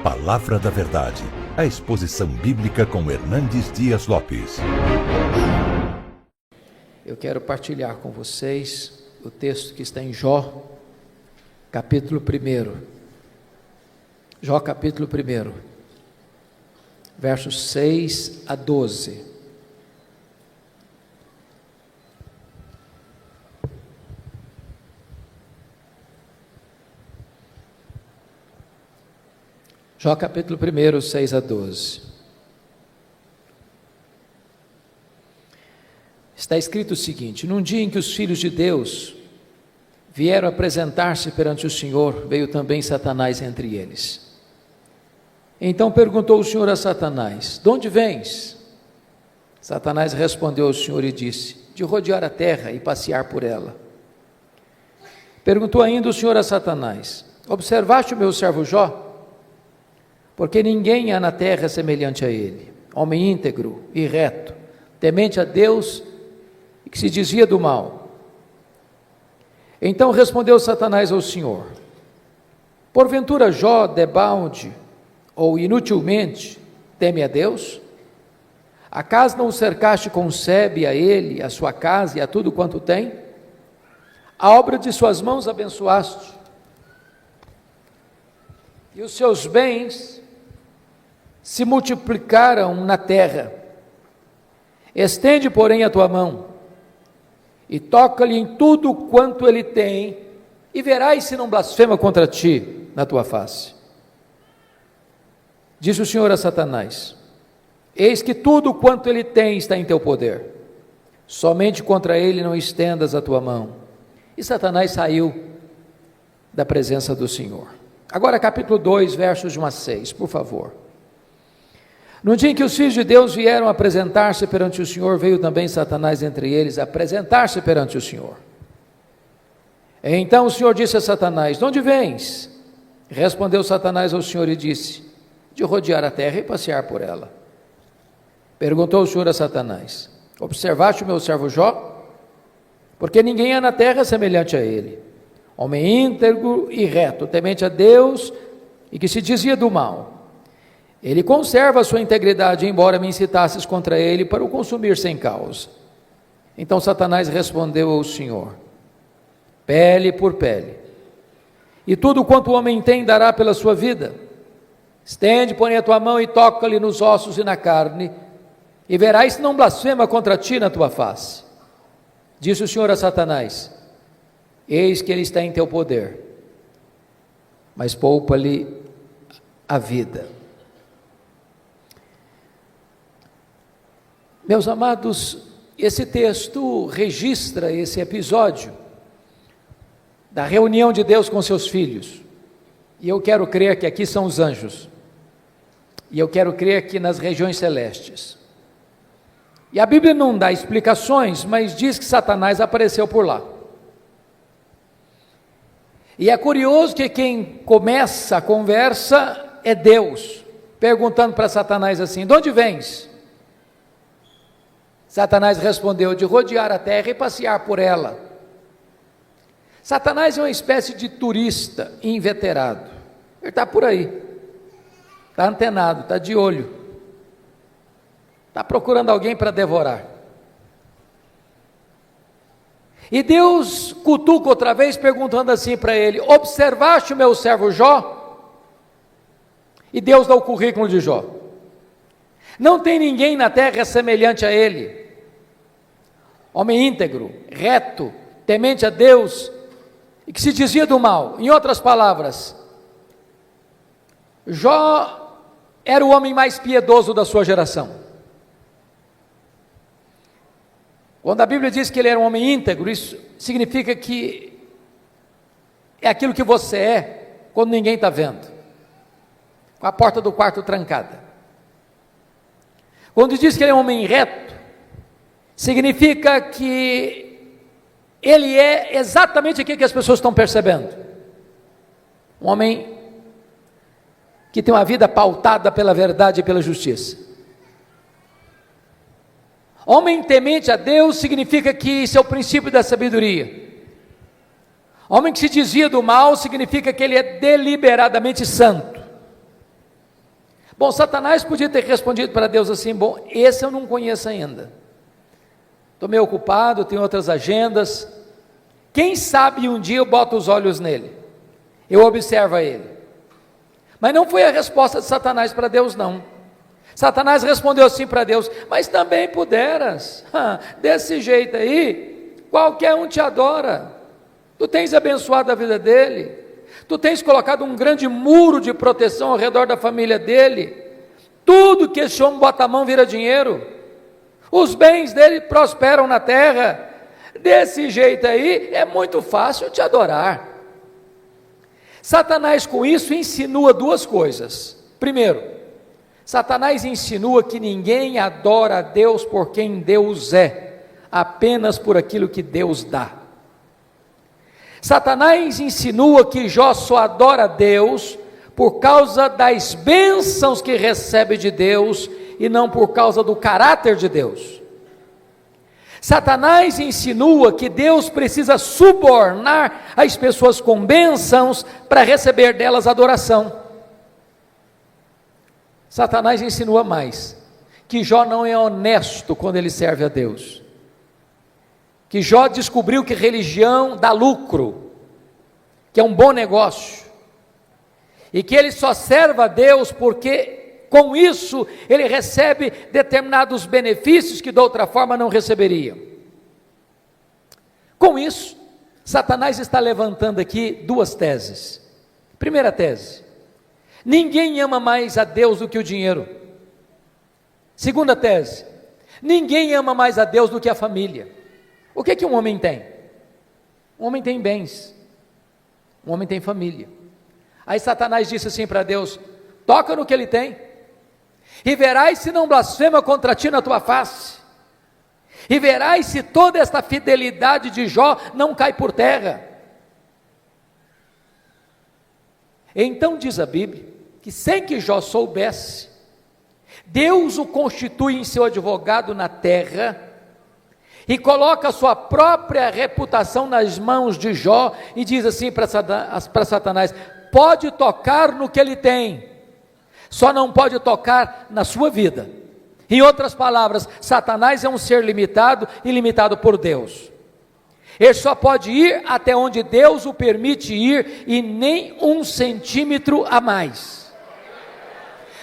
Palavra da Verdade, a exposição bíblica com Hernandes Dias Lopes. Eu quero partilhar com vocês o texto que está em Jó, capítulo 1. Jó, capítulo 1, versos 6 a 12. Jó, capítulo 1, 6 a 12. Está escrito o seguinte: num dia em que os filhos de Deus vieram apresentar-se perante o Senhor, veio também Satanás entre eles. Então perguntou o Senhor a Satanás: de onde vens? Satanás respondeu ao Senhor e disse: de rodear a terra e passear por ela. Perguntou ainda o Senhor a Satanás: observaste o meu servo Jó? Porque ninguém há na terra semelhante a ele, homem íntegro e reto, temente a Deus e que se desvia do mal. Então respondeu Satanás ao Senhor: porventura Jó, debalde ou inutilmente, teme a Deus? Acaso não o cercaste com sebe a ele, a sua casa e a tudo quanto tem? A obra de suas mãos abençoaste, e os seus bens se multiplicaram na terra. Estende, porém, a tua mão e toca-lhe em tudo quanto ele tem, e verás se não blasfema contra ti na tua face. Disse o Senhor a Satanás: eis que tudo quanto ele tem está em teu poder, somente contra ele não estendas a tua mão. E Satanás saiu da presença do Senhor. Agora capítulo 2, versos de 1 a 6, por favor. No dia em que os filhos de Deus vieram apresentar-se perante o Senhor, veio também Satanás entre eles apresentar-se perante o Senhor. Então o Senhor disse a Satanás: de onde vens? Respondeu Satanás ao Senhor e disse: de rodear a terra e passear por ela. Perguntou o Senhor a Satanás: observaste o meu servo Jó? Porque ninguém há na terra semelhante a ele, homem íntegro e reto, temente a Deus e que se desvia do mal. Ele conserva a sua integridade, embora me incitasses contra ele para o consumir sem causa. Então Satanás respondeu ao Senhor: pele por pele, e tudo quanto o homem tem dará pela sua vida. Estende, porém, a tua mão e toca-lhe nos ossos e na carne, e verás se não blasfema contra ti na tua face. Disse o Senhor a Satanás: eis que ele está em teu poder, mas poupa-lhe a vida. Meus amados, esse texto registra esse episódio da reunião de Deus com seus filhos, e eu quero crer que aqui são os anjos, e eu quero crer que nas regiões celestes. E a Bíblia não dá explicações, mas diz que Satanás apareceu por lá. E é curioso que quem começa a conversa é Deus, perguntando para Satanás assim: de onde vens? Satanás respondeu: de rodear a terra e passear por ela. Satanás é uma espécie de turista inveterado. Ele está por aí, está antenado, está de olho, está procurando alguém para devorar. E Deus cutuca outra vez, perguntando assim para ele: observaste o meu servo Jó? E Deus dá o currículo de Jó. Não tem ninguém na terra semelhante a ele, homem íntegro, reto, temente a Deus e que se desvia do mal. Em outras palavras, Jó era o homem mais piedoso da sua geração. Quando a Bíblia diz que ele era um homem íntegro, isso significa que é aquilo que você é quando ninguém está vendo, com a porta do quarto trancada. Quando diz que ele é um homem reto, significa que ele é exatamente aquilo que as pessoas estão percebendo. Um homem que tem uma vida pautada pela verdade e pela justiça. Homem temente a Deus significa que isso é o princípio da sabedoria. Homem que se desvia do mal significa que ele é deliberadamente santo. Bom, Satanás podia ter respondido para Deus assim: bom, esse eu não conheço ainda, estou meio ocupado, tenho outras agendas, quem sabe um dia eu boto os olhos nele, eu observo ele. Mas não foi a resposta de Satanás para Deus, não. Satanás respondeu assim para Deus: mas também puderas, desse jeito aí, qualquer um te adora, tu tens abençoado a vida dele, tu tens colocado um grande muro de proteção ao redor da família dele, tudo que esse homem bota a mão vira dinheiro, os bens dele prosperam na terra, desse jeito aí é muito fácil te adorar. Satanás com isso insinua duas coisas. Primeiro, Satanás insinua que ninguém adora a Deus por quem Deus é, apenas por aquilo que Deus dá. Satanás insinua que Jó só adora a Deus por causa das bênçãos que recebe de Deus e não por causa do caráter de Deus. Satanás insinua que Deus precisa subornar as pessoas com bênçãos para receber delas adoração. Satanás insinua mais, que Jó não é honesto quando ele serve a Deus, que Jó descobriu que religião dá lucro, que é um bom negócio, e que ele só serve a Deus porque com isso ele recebe determinados benefícios que de outra forma não receberia. Com isso, Satanás está levantando aqui duas teses. Primeira tese: ninguém ama mais a Deus do que o dinheiro. Segunda tese: ninguém ama mais a Deus do que a família. O que um homem tem? Um homem tem bens, um homem tem família. Aí Satanás disse assim para Deus: toca no que ele tem, e verás se não blasfema contra ti na tua face, e verás se toda esta fidelidade de Jó não cai por terra. Então diz a Bíblia, que sem que Jó soubesse, Deus o constitui em seu advogado na terra, e coloca a sua própria reputação nas mãos de Jó, e diz assim para Satanás: pode tocar no que ele tem, só não pode tocar na sua vida. Em outras palavras, Satanás é um ser limitado e limitado por Deus. Ele só pode ir até onde Deus o permite ir, e nem 1 centímetro a mais.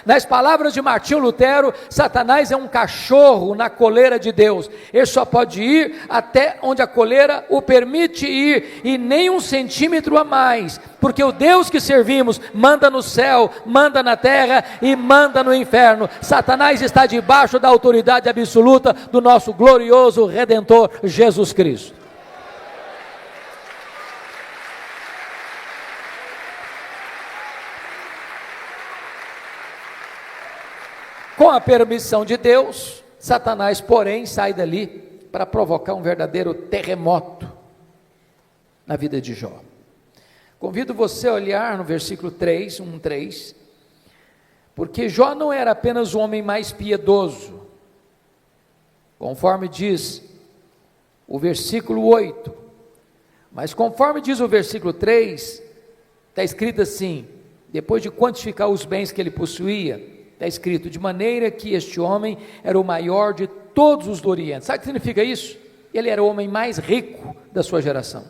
Nas palavras de Martinho Lutero, Satanás é um cachorro na coleira de Deus. Ele só pode ir até onde a coleira o permite ir, e nem 1 centímetro a mais, porque o Deus que servimos manda no céu, manda na terra e manda no inferno. Satanás está debaixo da autoridade absoluta do nosso glorioso Redentor Jesus Cristo. Com a permissão de Deus, Satanás, porém, sai dali para provocar um verdadeiro terremoto na vida de Jó. Convido você a olhar no versículo 3, 1:3, porque Jó não era apenas o homem mais piedoso, conforme diz o versículo 8, mas conforme diz o versículo 3, está escrito assim, depois de quantificar os bens que ele possuía, está escrito: de maneira que este homem era o maior de todos os do Oriente. Sabe o que significa isso? Ele era o homem mais rico da sua geração.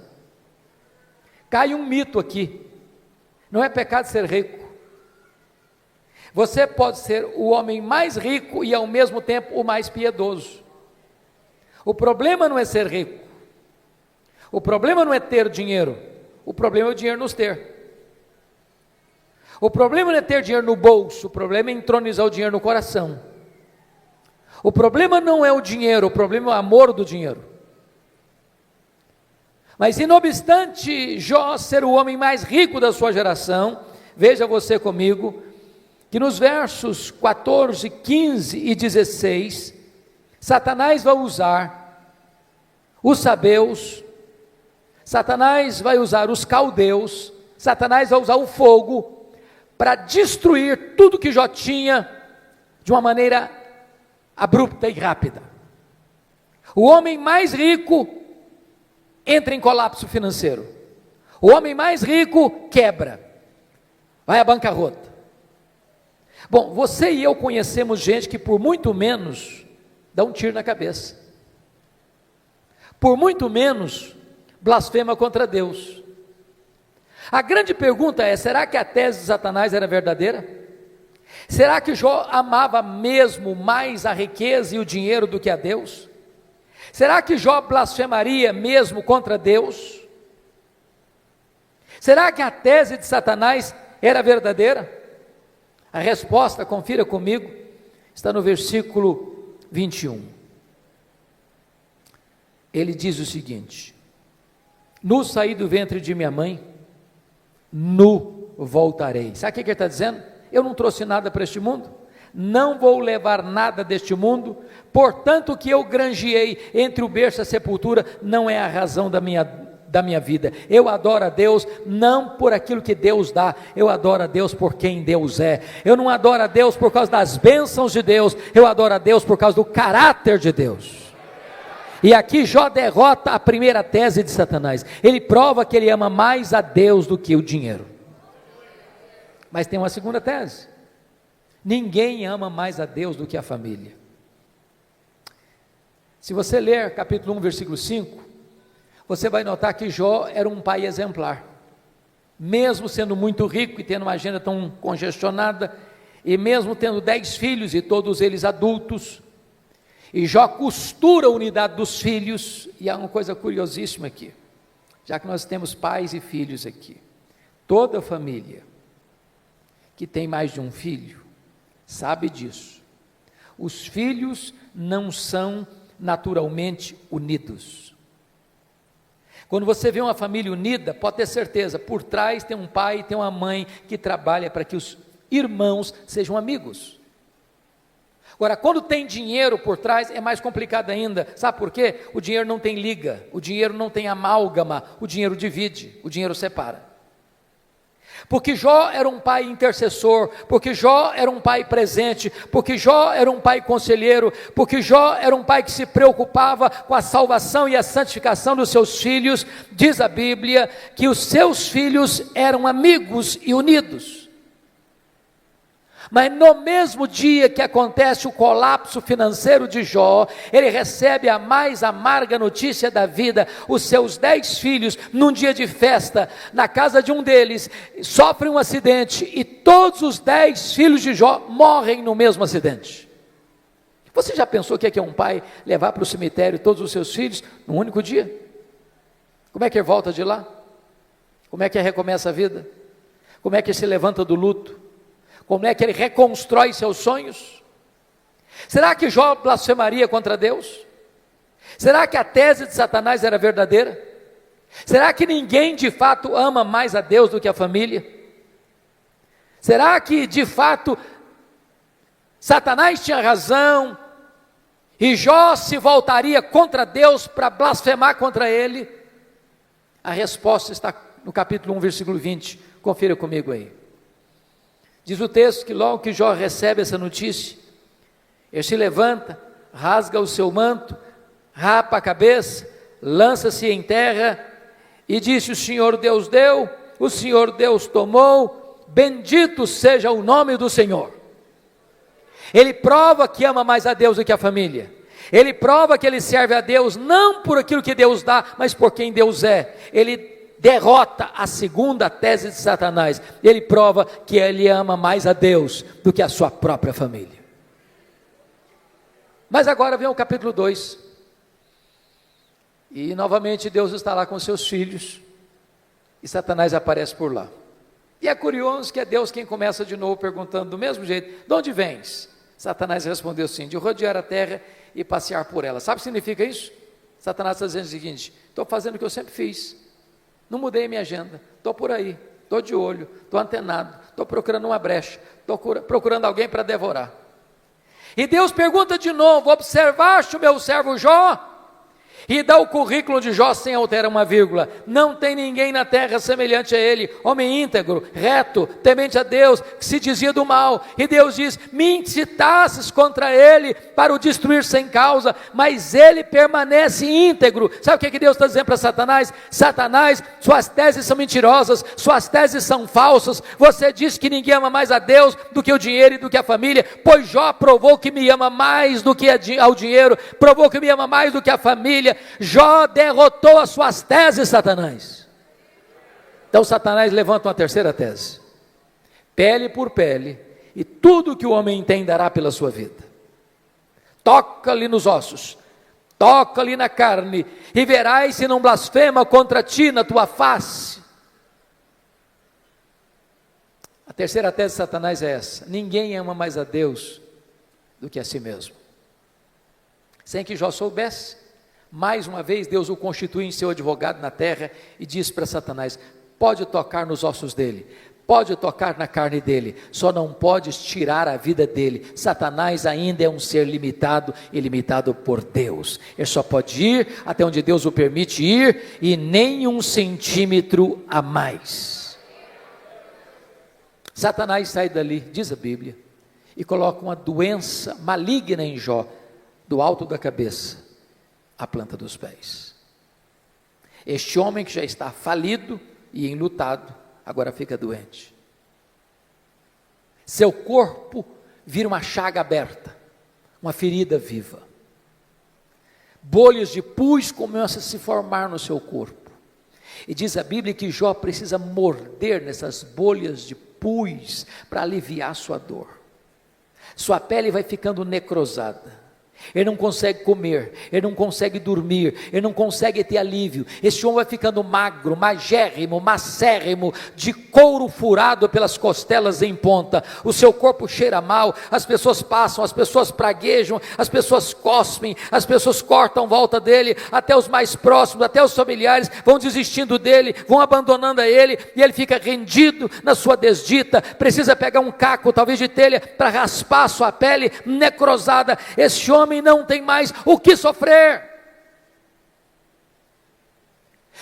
Cai um mito aqui: não é pecado ser rico. Você pode ser o homem mais rico e ao mesmo tempo o mais piedoso. O problema não é ser rico, o problema não é ter dinheiro, o problema é o dinheiro nos ter. O problema não é ter dinheiro no bolso, o problema é entronizar o dinheiro no coração. O problema não é o dinheiro, o problema é o amor do dinheiro. Mas não obstante Jó ser o homem mais rico da sua geração, veja você comigo, que nos versos 14, 15 e 16, Satanás vai usar os sabeus, Satanás vai usar os caldeus, Satanás vai usar o fogo, para destruir tudo que Jó tinha de uma maneira abrupta e rápida. O homem mais rico entra em colapso financeiro. O homem mais rico quebra, vai à bancarrota. Bom, você e eu conhecemos gente que por muito menos dá um tiro na cabeça, por muito menos blasfema contra Deus. A grande pergunta é: será que a tese de Satanás era verdadeira? Será que Jó amava mesmo mais a riqueza e o dinheiro do que a Deus? Será que Jó blasfemaria mesmo contra Deus? Será que a tese de Satanás era verdadeira? A resposta, confira comigo, está no versículo 21. Ele diz o seguinte: nu saí do ventre de minha mãe, nu voltarei. Sabe o que ele está dizendo? Eu não trouxe nada para este mundo, não vou levar nada deste mundo, portanto o que eu granjeei entre o berço e a sepultura não é a razão da minha vida. Eu adoro a Deus não por aquilo que Deus dá, eu adoro a Deus por quem Deus é. Eu não adoro a Deus por causa das bênçãos de Deus, eu adoro a Deus por causa do caráter de Deus. E aqui Jó derrota a primeira tese de Satanás. Ele prova que ele ama mais a Deus do que o dinheiro. Mas tem uma segunda tese: ninguém ama mais a Deus do que a família. Se você ler capítulo 1, versículo 5, você vai notar que Jó era um pai exemplar. Mesmo sendo muito rico e tendo uma agenda tão congestionada, e mesmo tendo 10 filhos e todos eles adultos, e Jó costura a unidade dos filhos. E há uma coisa curiosíssima aqui, já que nós temos pais e filhos aqui, toda família que tem mais de um filho sabe disso. Os filhos não são naturalmente unidos. Quando você vê uma família unida, pode ter certeza, por trás tem um pai e tem uma mãe que trabalha para que os irmãos sejam amigos. Agora, quando tem dinheiro por trás, é mais complicado ainda. Sabe por quê? O dinheiro não tem liga, o dinheiro não tem amálgama, o dinheiro divide, o dinheiro separa. Porque Jó era um pai intercessor, porque Jó era um pai presente, porque Jó era um pai conselheiro, porque Jó era um pai que se preocupava com a salvação e a santificação dos seus filhos. Diz a Bíblia que os seus filhos eram amigos e unidos. Mas no mesmo dia que acontece o colapso financeiro de Jó, ele recebe a mais amarga notícia da vida. Os seus 10 filhos, num dia de festa, na casa de um deles, sofrem um acidente, e todos os 10 filhos de Jó morrem no mesmo acidente. Você já pensou o que é um pai levar para o cemitério todos os seus filhos num único dia? Como é que ele volta de lá? Como é que ele recomeça a vida? Como é que ele se levanta do luto? Como é que ele reconstrói seus sonhos? Será que Jó blasfemaria contra Deus? Será que a tese de Satanás era verdadeira? Será que ninguém de fato ama mais a Deus do que a família? Será que de fato Satanás tinha razão e Jó se voltaria contra Deus para blasfemar contra ele? A resposta está no capítulo 1, versículo 20, confira comigo aí. Diz o texto que logo que Jó recebe essa notícia, ele se levanta, rasga o seu manto, rapa a cabeça, lança-se em terra e disse: o Senhor Deus deu, o Senhor Deus tomou, bendito seja o nome do Senhor. Ele prova que ama mais a Deus do que a família. Ele prova que ele serve a Deus não por aquilo que Deus dá, mas por quem Deus é. Ele derrota a segunda tese de Satanás. Ele prova que ele ama mais a Deus do que a sua própria família. Mas agora vem o capítulo 2. E novamente Deus está lá com seus filhos, e Satanás aparece por lá. E é curioso que é Deus quem começa de novo perguntando do mesmo jeito: de onde vens? Satanás respondeu assim: de rodear a terra e passear por ela. Sabe o que significa isso? Satanás está dizendo o seguinte: estou fazendo o que eu sempre fiz, não mudei minha agenda, estou por aí, estou de olho, estou antenado, estou procurando uma brecha, estou procurando alguém para devorar. E Deus pergunta de novo: observaste o meu servo Jó? E dá o currículo de Jó sem alterar uma vírgula. Não tem ninguém na terra semelhante a ele, homem íntegro, reto, temente a Deus, que se dizia do mal. E Deus diz: me incitasses contra ele para o destruir sem causa, mas ele permanece íntegro. Sabe o que Deus está dizendo para Satanás? Satanás, suas teses são mentirosas, suas teses são falsas. Você diz que ninguém ama mais a Deus do que o dinheiro e do que a família, pois Jó provou que me ama mais do que ao dinheiro, provou que me ama mais do que a família. Jó derrotou as suas teses, Satanás. Então Satanás levanta uma terceira tese: pele por pele, e tudo que o homem tem dará pela sua vida. Toca-lhe nos ossos, toca-lhe na carne, e verás se não blasfema contra ti na tua face. A terceira tese de Satanás é essa: ninguém ama mais a Deus do que a si mesmo. Sem que Jó soubesse, mais uma vez Deus o constitui em seu advogado na terra e diz para Satanás: pode tocar nos ossos dele, pode tocar na carne dele, só não podes tirar a vida dele. Satanás ainda é um ser limitado e limitado por Deus. Ele só pode ir até onde Deus o permite ir, e nem 1 centímetro a mais. Satanás sai dali, diz a Bíblia, e coloca uma doença maligna em Jó, do alto da cabeça à planta dos pés. Este homem que já está falido e enlutado, agora fica doente. Seu corpo vira uma chaga aberta, uma ferida viva. Bolhas de pus começam a se formar no seu corpo. E diz a Bíblia que Jó precisa morder nessas bolhas de pus para aliviar sua dor. Sua pele vai ficando necrosada. Ele não consegue comer, ele não consegue dormir, ele não consegue ter alívio. Esse homem vai ficando magro, magérrimo, macérrimo, de couro furado pelas costelas em ponta. O seu corpo cheira mal, as pessoas passam, as pessoas praguejam, as pessoas cospem, as pessoas cortam volta dele, até os mais próximos, até os familiares vão desistindo dele, vão abandonando a ele, e ele fica rendido na sua desdita. Precisa pegar um caco, talvez de telha, para raspar a sua pele necrosada. Esse homem não tem mais o que sofrer.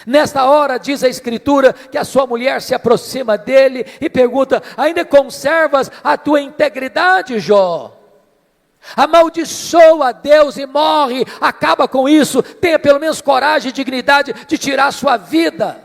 Nesta hora, diz a Escritura, que a sua mulher se aproxima dele e pergunta: ainda conservas a tua integridade, Jó? Amaldiçoa a Deus e morre, acaba com isso, tenha pelo menos coragem e dignidade de tirar a sua vida.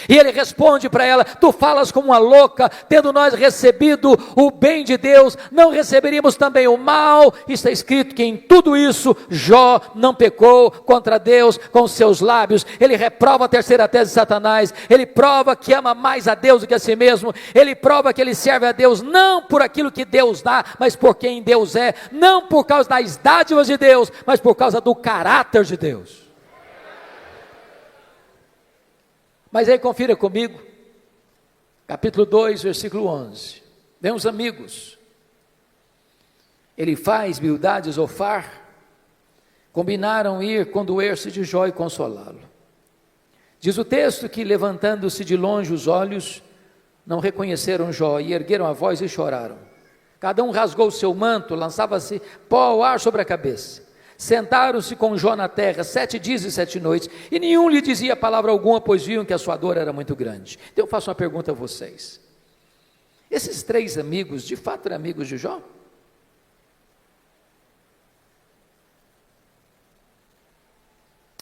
E ele responde para ela: tu falas como uma louca, tendo nós recebido o bem de Deus, não receberíamos também o mal? Está escrito que em tudo isso Jó não pecou contra Deus com seus lábios. Ele reprova a terceira tese de Satanás, ele prova que ama mais a Deus do que a si mesmo, ele prova que ele serve a Deus não por aquilo que Deus dá, mas por quem Deus é, não por causa das dádivas de Deus, mas por causa do caráter de Deus. Mas aí confira comigo, capítulo 2, versículo 11. Vem os amigos, Elifaz, Bildade e Zofar, combinaram ir condoer-se de Jó e consolá-lo. Diz o texto que, levantando-se de longe os olhos, não reconheceram Jó, e ergueram a voz e choraram. Cada um rasgou o seu manto, lançava-se pó ao ar sobre a cabeça. Sentaram-se com Jó na terra 7 dias e 7 noites, e nenhum lhe dizia palavra alguma, pois viam que a sua dor era muito grande. Então eu faço uma pergunta a vocês: esses 3 amigos, de fato eram amigos de Jó?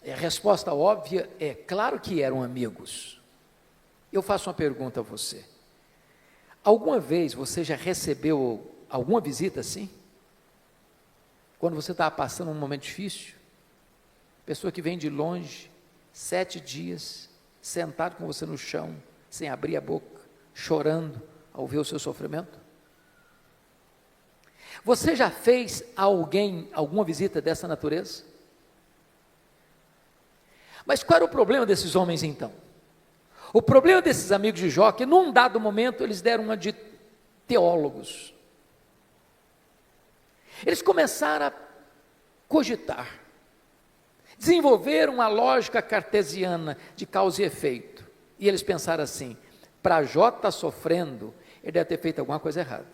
A resposta óbvia é: claro que eram amigos. Eu faço uma pergunta a você: alguma vez você já recebeu alguma visita assim? Quando você estava passando um momento difícil, pessoa que vem de longe, 7 dias, sentado com você no chão, sem abrir a boca, chorando ao ver o seu sofrimento? Você já fez a alguém alguma visita dessa natureza? Mas qual era o problema desses homens então? O problema desses amigos de Jó, que num dado momento eles deram uma de teólogos. Eles começaram a cogitar, desenvolveram uma lógica cartesiana de causa e efeito, e eles pensaram assim: para Jó estar sofrendo, ele deve ter feito alguma coisa errada,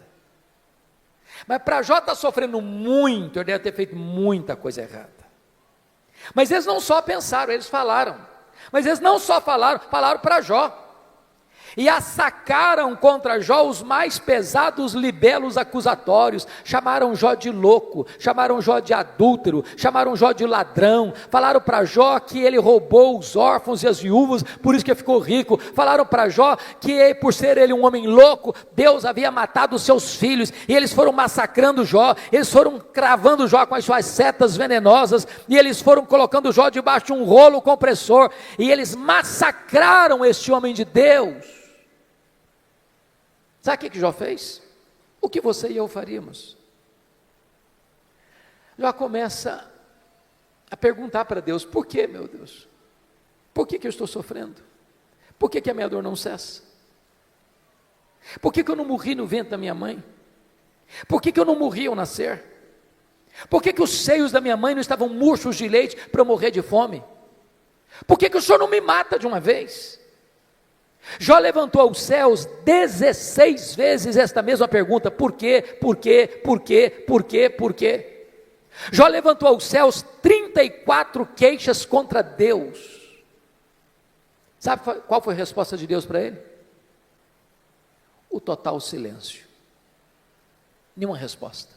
mas para Jó estar sofrendo muito, ele deve ter feito muita coisa errada. Mas eles não só pensaram, eles falaram. Mas eles não só falaram para Jó. E assacaram contra Jó os mais pesados libelos acusatórios, chamaram Jó de louco, chamaram Jó de adúltero, chamaram Jó de ladrão, falaram para Jó que ele roubou os órfãos e as viúvas, por isso que ele ficou rico, falaram para Jó que por ser ele um homem louco, Deus havia matado os seus filhos, e eles foram massacrando Jó, eles foram cravando Jó com as suas setas venenosas, e eles foram colocando Jó debaixo de um rolo compressor, e eles massacraram este homem de Deus. Sabe o que Jó fez? O que você e eu faríamos? Jó começa a perguntar para Deus: por que, meu Deus? Por que eu estou sofrendo? Por que a minha dor não cessa? Por que eu não morri no ventre da minha mãe? Por que eu não morri ao nascer? Por que os seios da minha mãe não estavam murchos de leite para eu morrer de fome? Por que o Senhor não me mata de uma vez? Jó levantou aos céus 16 vezes esta mesma pergunta: por quê, por quê, por quê, por quê, por quê? Jó levantou aos céus 34 queixas contra Deus. Sabe qual foi a resposta de Deus para ele? O total silêncio. Nenhuma resposta,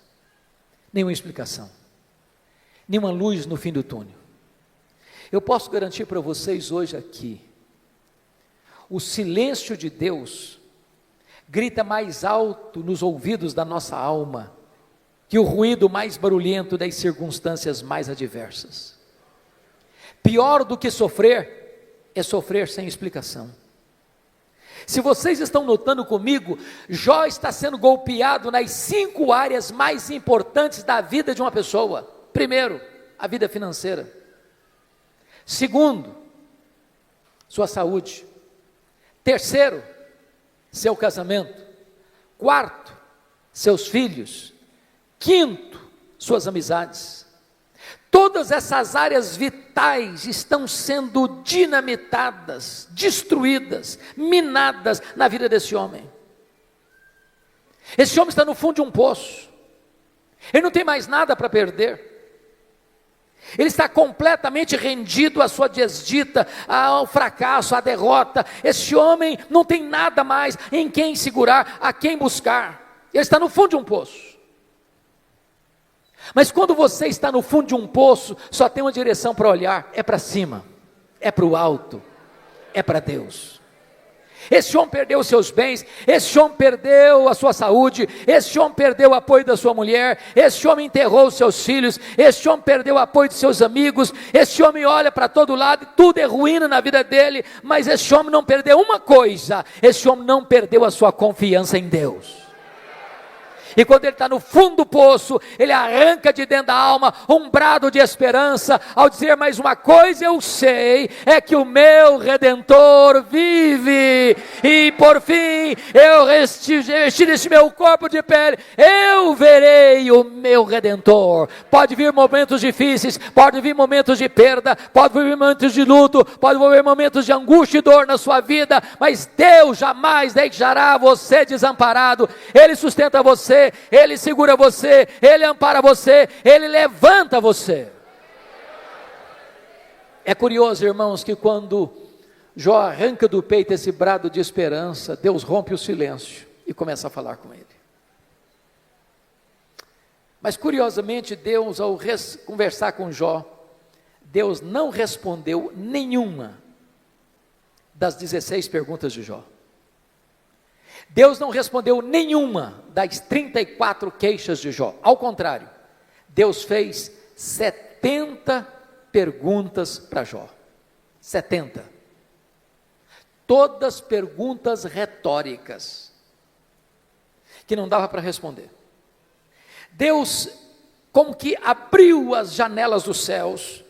nenhuma explicação, nenhuma luz no fim do túnel. Eu posso garantir para vocês hoje aqui, o silêncio de Deus grita mais alto nos ouvidos da nossa alma que o ruído mais barulhento das circunstâncias mais adversas. Pior do que sofrer é sofrer sem explicação. Se vocês estão notando comigo, Jó está sendo golpeado nas 5 áreas mais importantes da vida de uma pessoa. Primeiro, a vida financeira. Segundo, sua saúde. Terceiro, seu casamento. Quarto, seus filhos. Quinto, suas amizades. Todas essas áreas vitais estão sendo dinamitadas, destruídas, minadas na vida desse homem. Esse homem está no fundo de um poço. Ele não tem mais nada para perder. Ele está completamente rendido à sua desdita, ao fracasso, à derrota. Esse homem não tem nada mais em quem segurar, a quem buscar. Ele está no fundo de um poço. Mas quando você está no fundo de um poço, só tem uma direção para olhar: é para cima, é para o alto, é para Deus. Esse homem perdeu os seus bens, esse homem perdeu a sua saúde, esse homem perdeu o apoio da sua mulher, esse homem enterrou os seus filhos, esse homem perdeu o apoio de seus amigos, esse homem olha para todo lado, tudo é ruína na vida dele, mas esse homem não perdeu uma coisa: esse homem não perdeu a sua confiança em Deus. E quando ele está no fundo do poço, ele arranca de dentro da alma um brado de esperança, ao dizer: mais uma coisa eu sei, é que o meu Redentor vive, e por fim, eu revestir esse meu corpo de pele, eu verei o meu Redentor. Pode vir momentos difíceis, pode vir momentos de perda, pode vir momentos de luto, pode vir momentos de angústia e dor na sua vida, mas Deus jamais deixará você desamparado. Ele sustenta você, Ele segura você, Ele ampara você, Ele levanta você. É curioso, irmãos, que quando Jó arranca do peito esse brado de esperança, Deus rompe o silêncio e começa a falar com ele. Mas curiosamente, Deus, ao conversar com Jó, Deus não respondeu nenhuma das 16 perguntas de Jó. Deus não respondeu nenhuma das 34 queixas de Jó. Ao contrário, Deus fez 70 perguntas para Jó. 70. Todas perguntas retóricas, que não dava para responder. Deus, como que abriu as janelas dos céus,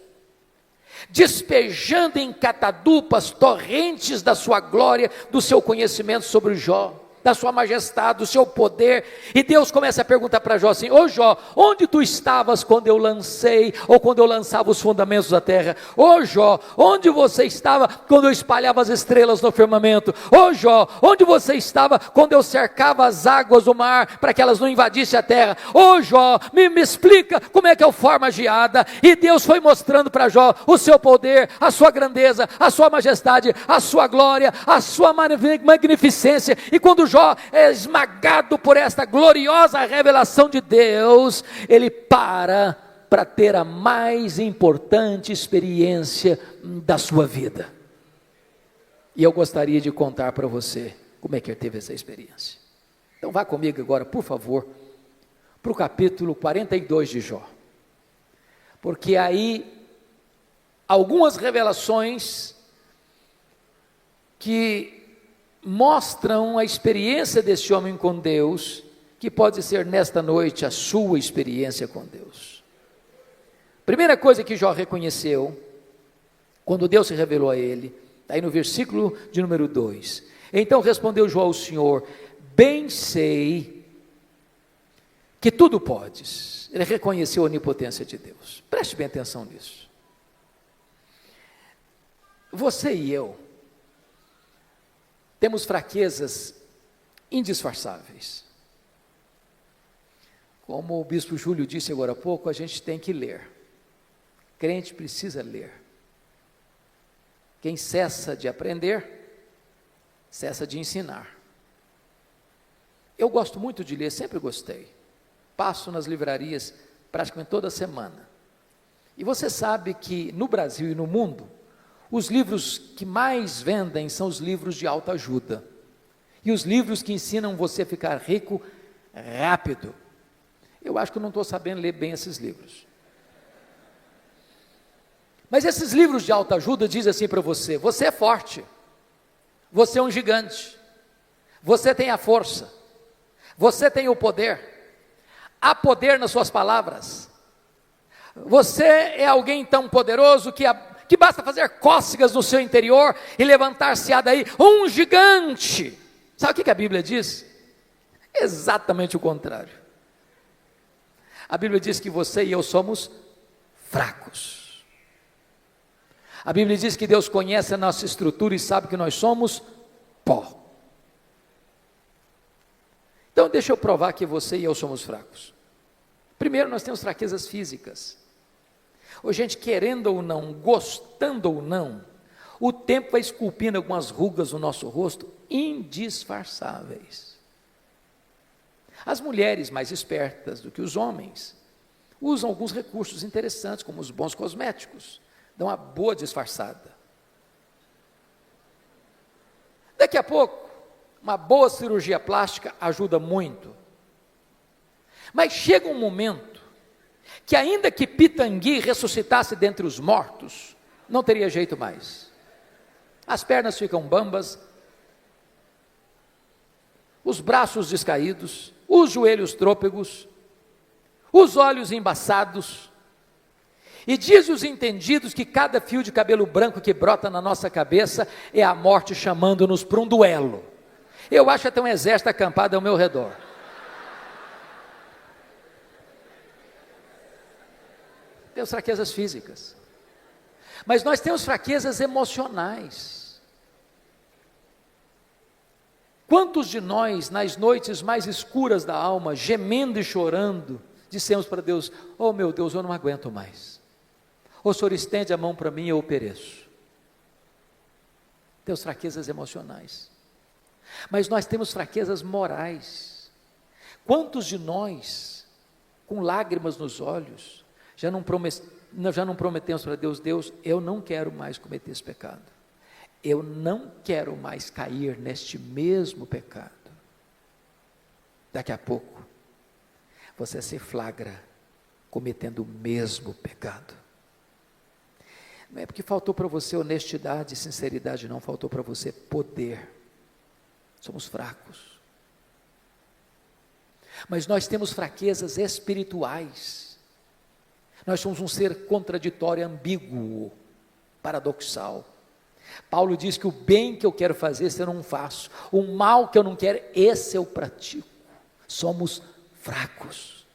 despejando em catadupas torrentes da sua glória, do seu conhecimento sobre Jó. da sua majestade, do seu poder, e Deus começa a perguntar para Jó assim: ô Jó, onde tu estavas quando eu lancei, ou quando eu lançava os fundamentos da terra? Ô Jó, onde você estava quando eu espalhava as estrelas no firmamento? Ô Jó, onde você estava quando eu cercava as águas do mar, para que elas não invadissem a terra? Ô Jó, me explica como é que eu formo a geada. E Deus foi mostrando para Jó o seu poder, a sua grandeza, a sua majestade, a sua glória, a sua magnificência. E quando Jó é esmagado por esta gloriosa revelação de Deus, ele para ter a mais importante experiência da sua vida. E eu gostaria de contar para você como é que ele teve essa experiência. Então vá comigo agora, por favor, para o capítulo 42 de Jó. Porque aí, algumas revelações que mostram a experiência desse homem com Deus, que pode ser nesta noite a sua experiência com Deus. Primeira coisa que Jó reconheceu, quando Deus se revelou a ele, está aí no versículo de número 2. Então respondeu Jó ao Senhor: bem sei que tudo podes. Ele reconheceu a onipotência de Deus. Preste bem atenção nisso. Você e eu temos fraquezas indisfarçáveis. Como o bispo Júlio disse agora há pouco, a gente tem que ler. Crente precisa ler. Quem cessa de aprender, cessa de ensinar. Eu gosto muito de ler, sempre gostei. Passo nas livrarias praticamente toda semana. E você sabe que no Brasil e no mundo, os livros que mais vendem são os livros de autoajuda. E os livros que ensinam você a ficar rico rápido. Eu acho que eu não estou sabendo ler bem esses livros. Mas esses livros de autoajuda dizem assim para você: você é forte, você é um gigante, você tem a força, você tem o poder, há poder nas suas palavras, você é alguém tão poderoso que basta fazer cócegas no seu interior e levantar-se-á daí um gigante. Sabe o que a Bíblia diz? Exatamente o contrário. A Bíblia diz que você e eu somos fracos. A Bíblia diz que Deus conhece a nossa estrutura e sabe que nós somos pó. Então deixa eu provar que você e eu somos fracos. Primeiro, nós temos fraquezas físicas. Ô, gente, querendo ou não, gostando ou não, o tempo vai esculpindo algumas rugas no nosso rosto indisfarçáveis. As mulheres mais espertas do que os homens usam alguns recursos interessantes, como os bons cosméticos, dão uma boa disfarçada. Daqui a pouco, uma boa cirurgia plástica ajuda muito. Mas chega um momento que ainda que Pitangui ressuscitasse dentre os mortos, não teria jeito mais. As pernas ficam bambas, os braços descaídos, os joelhos trôpegos, os olhos embaçados. E diz os entendidos que cada fio de cabelo branco que brota na nossa cabeça é a morte chamando-nos para um duelo. Eu acho até um exército acampado ao meu redor. Temos fraquezas físicas, mas nós temos fraquezas emocionais. Quantos de nós, nas noites mais escuras da alma, gemendo e chorando, dissemos para Deus: oh meu Deus, eu não aguento mais, o Senhor estende a mão para mim e eu pereço. Temos fraquezas emocionais, mas nós temos fraquezas morais. Quantos de nós, com lágrimas nos olhos, já não prometemos para Deus: Deus, eu não quero mais cometer esse pecado, eu não quero mais cair neste mesmo pecado. Daqui a pouco, você se flagra cometendo o mesmo pecado. Não é porque faltou para você honestidade e sinceridade, não, faltou para você poder. Somos fracos. Mas nós temos fraquezas espirituais. Nós somos um ser contraditório, ambíguo, paradoxal. Paulo diz que o bem que eu quero fazer, esse eu não faço. O mal que eu não quero, esse eu pratico. Somos fracos.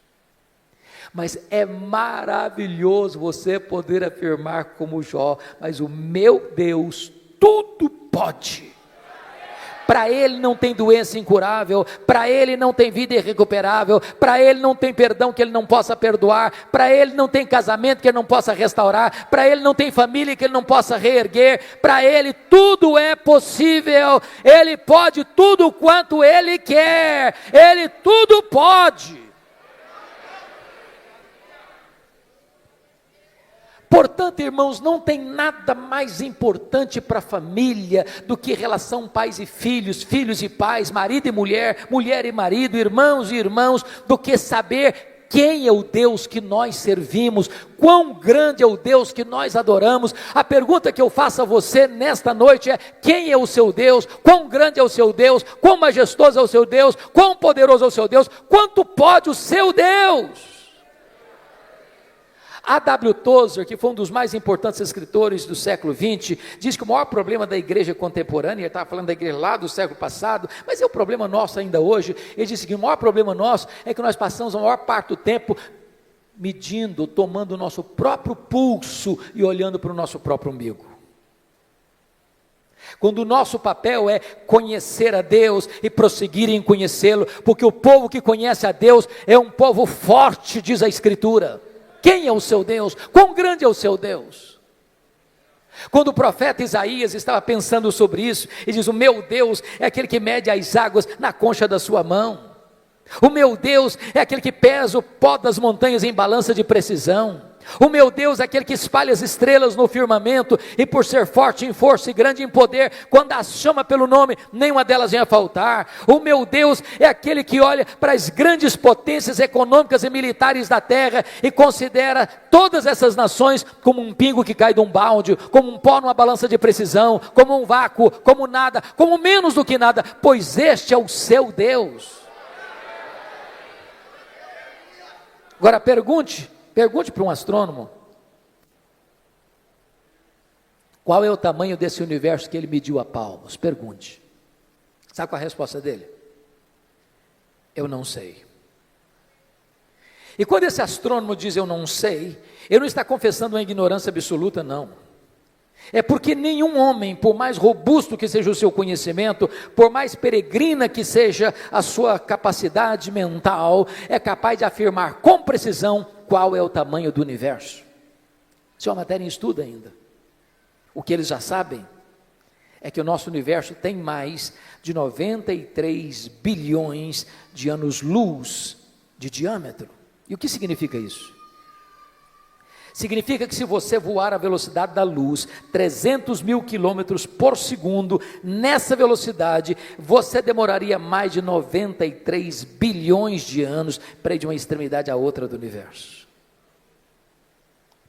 Mas é maravilhoso você poder afirmar como Jó, mas o meu Deus tudo pode. Para Ele não tem doença incurável, para Ele não tem vida irrecuperável, para Ele não tem perdão que Ele não possa perdoar, para Ele não tem casamento que Ele não possa restaurar, para Ele não tem família que Ele não possa reerguer, para Ele tudo é possível, Ele pode tudo quanto Ele quer, Ele tudo pode. Portanto, irmãos, não tem nada mais importante para a família do que relação pais e filhos, filhos e pais, marido e mulher, mulher e marido, irmãos e irmãos, do que saber quem é o Deus que nós servimos, quão grande é o Deus que nós adoramos. A pergunta que eu faço a você nesta noite é: quem é o seu Deus? Quão grande é o seu Deus? Quão majestoso é o seu Deus? Quão poderoso é o seu Deus? Quanto pode o seu Deus? A.W. Tozer, que foi um dos mais importantes escritores do século XX, diz que o maior problema da igreja contemporânea, ele estava falando da igreja lá do século passado, mas é o problema nosso ainda hoje. Ele disse que o maior problema nosso é que nós passamos a maior parte do tempo medindo, tomando o nosso próprio pulso e olhando para o nosso próprio umbigo. Quando o nosso papel é conhecer a Deus e prosseguir em conhecê-lo, porque o povo que conhece a Deus é um povo forte, diz a Escritura. Quem é o seu Deus? Quão grande é o seu Deus? Quando o profeta Isaías estava pensando sobre isso, ele diz: o meu Deus é aquele que mede as águas na concha da sua mão. O meu Deus é aquele que pesa o pó das montanhas em balança de precisão. O meu Deus é aquele que espalha as estrelas no firmamento, e por ser forte em força e grande em poder, quando as chama pelo nome, nenhuma delas vem a faltar. O meu Deus é aquele que olha para as grandes potências econômicas e militares da terra e considera todas essas nações como um pingo que cai de um balde, como um pó numa balança de precisão, como um vácuo, como nada, como menos do que nada, pois este é o seu Deus. Agora pergunte para um astrônomo, qual é o tamanho desse universo que ele mediu a palmos? Pergunte. Sabe qual é a resposta dele? Eu não sei. E quando esse astrônomo diz eu não sei, ele não está confessando uma ignorância absoluta, não. É porque nenhum homem, por mais robusto que seja o seu conhecimento, por mais peregrina que seja a sua capacidade mental, é capaz de afirmar com precisão qual é o tamanho do universo. Isso é uma matéria em estudo ainda. O que eles já sabem é que o nosso universo tem mais de 93 bilhões de anos-luz de diâmetro. E o que significa isso? Significa que se você voar à velocidade da luz, 300 mil quilômetros por segundo, nessa velocidade, você demoraria mais de 93 bilhões de anos para ir de uma extremidade à outra do universo.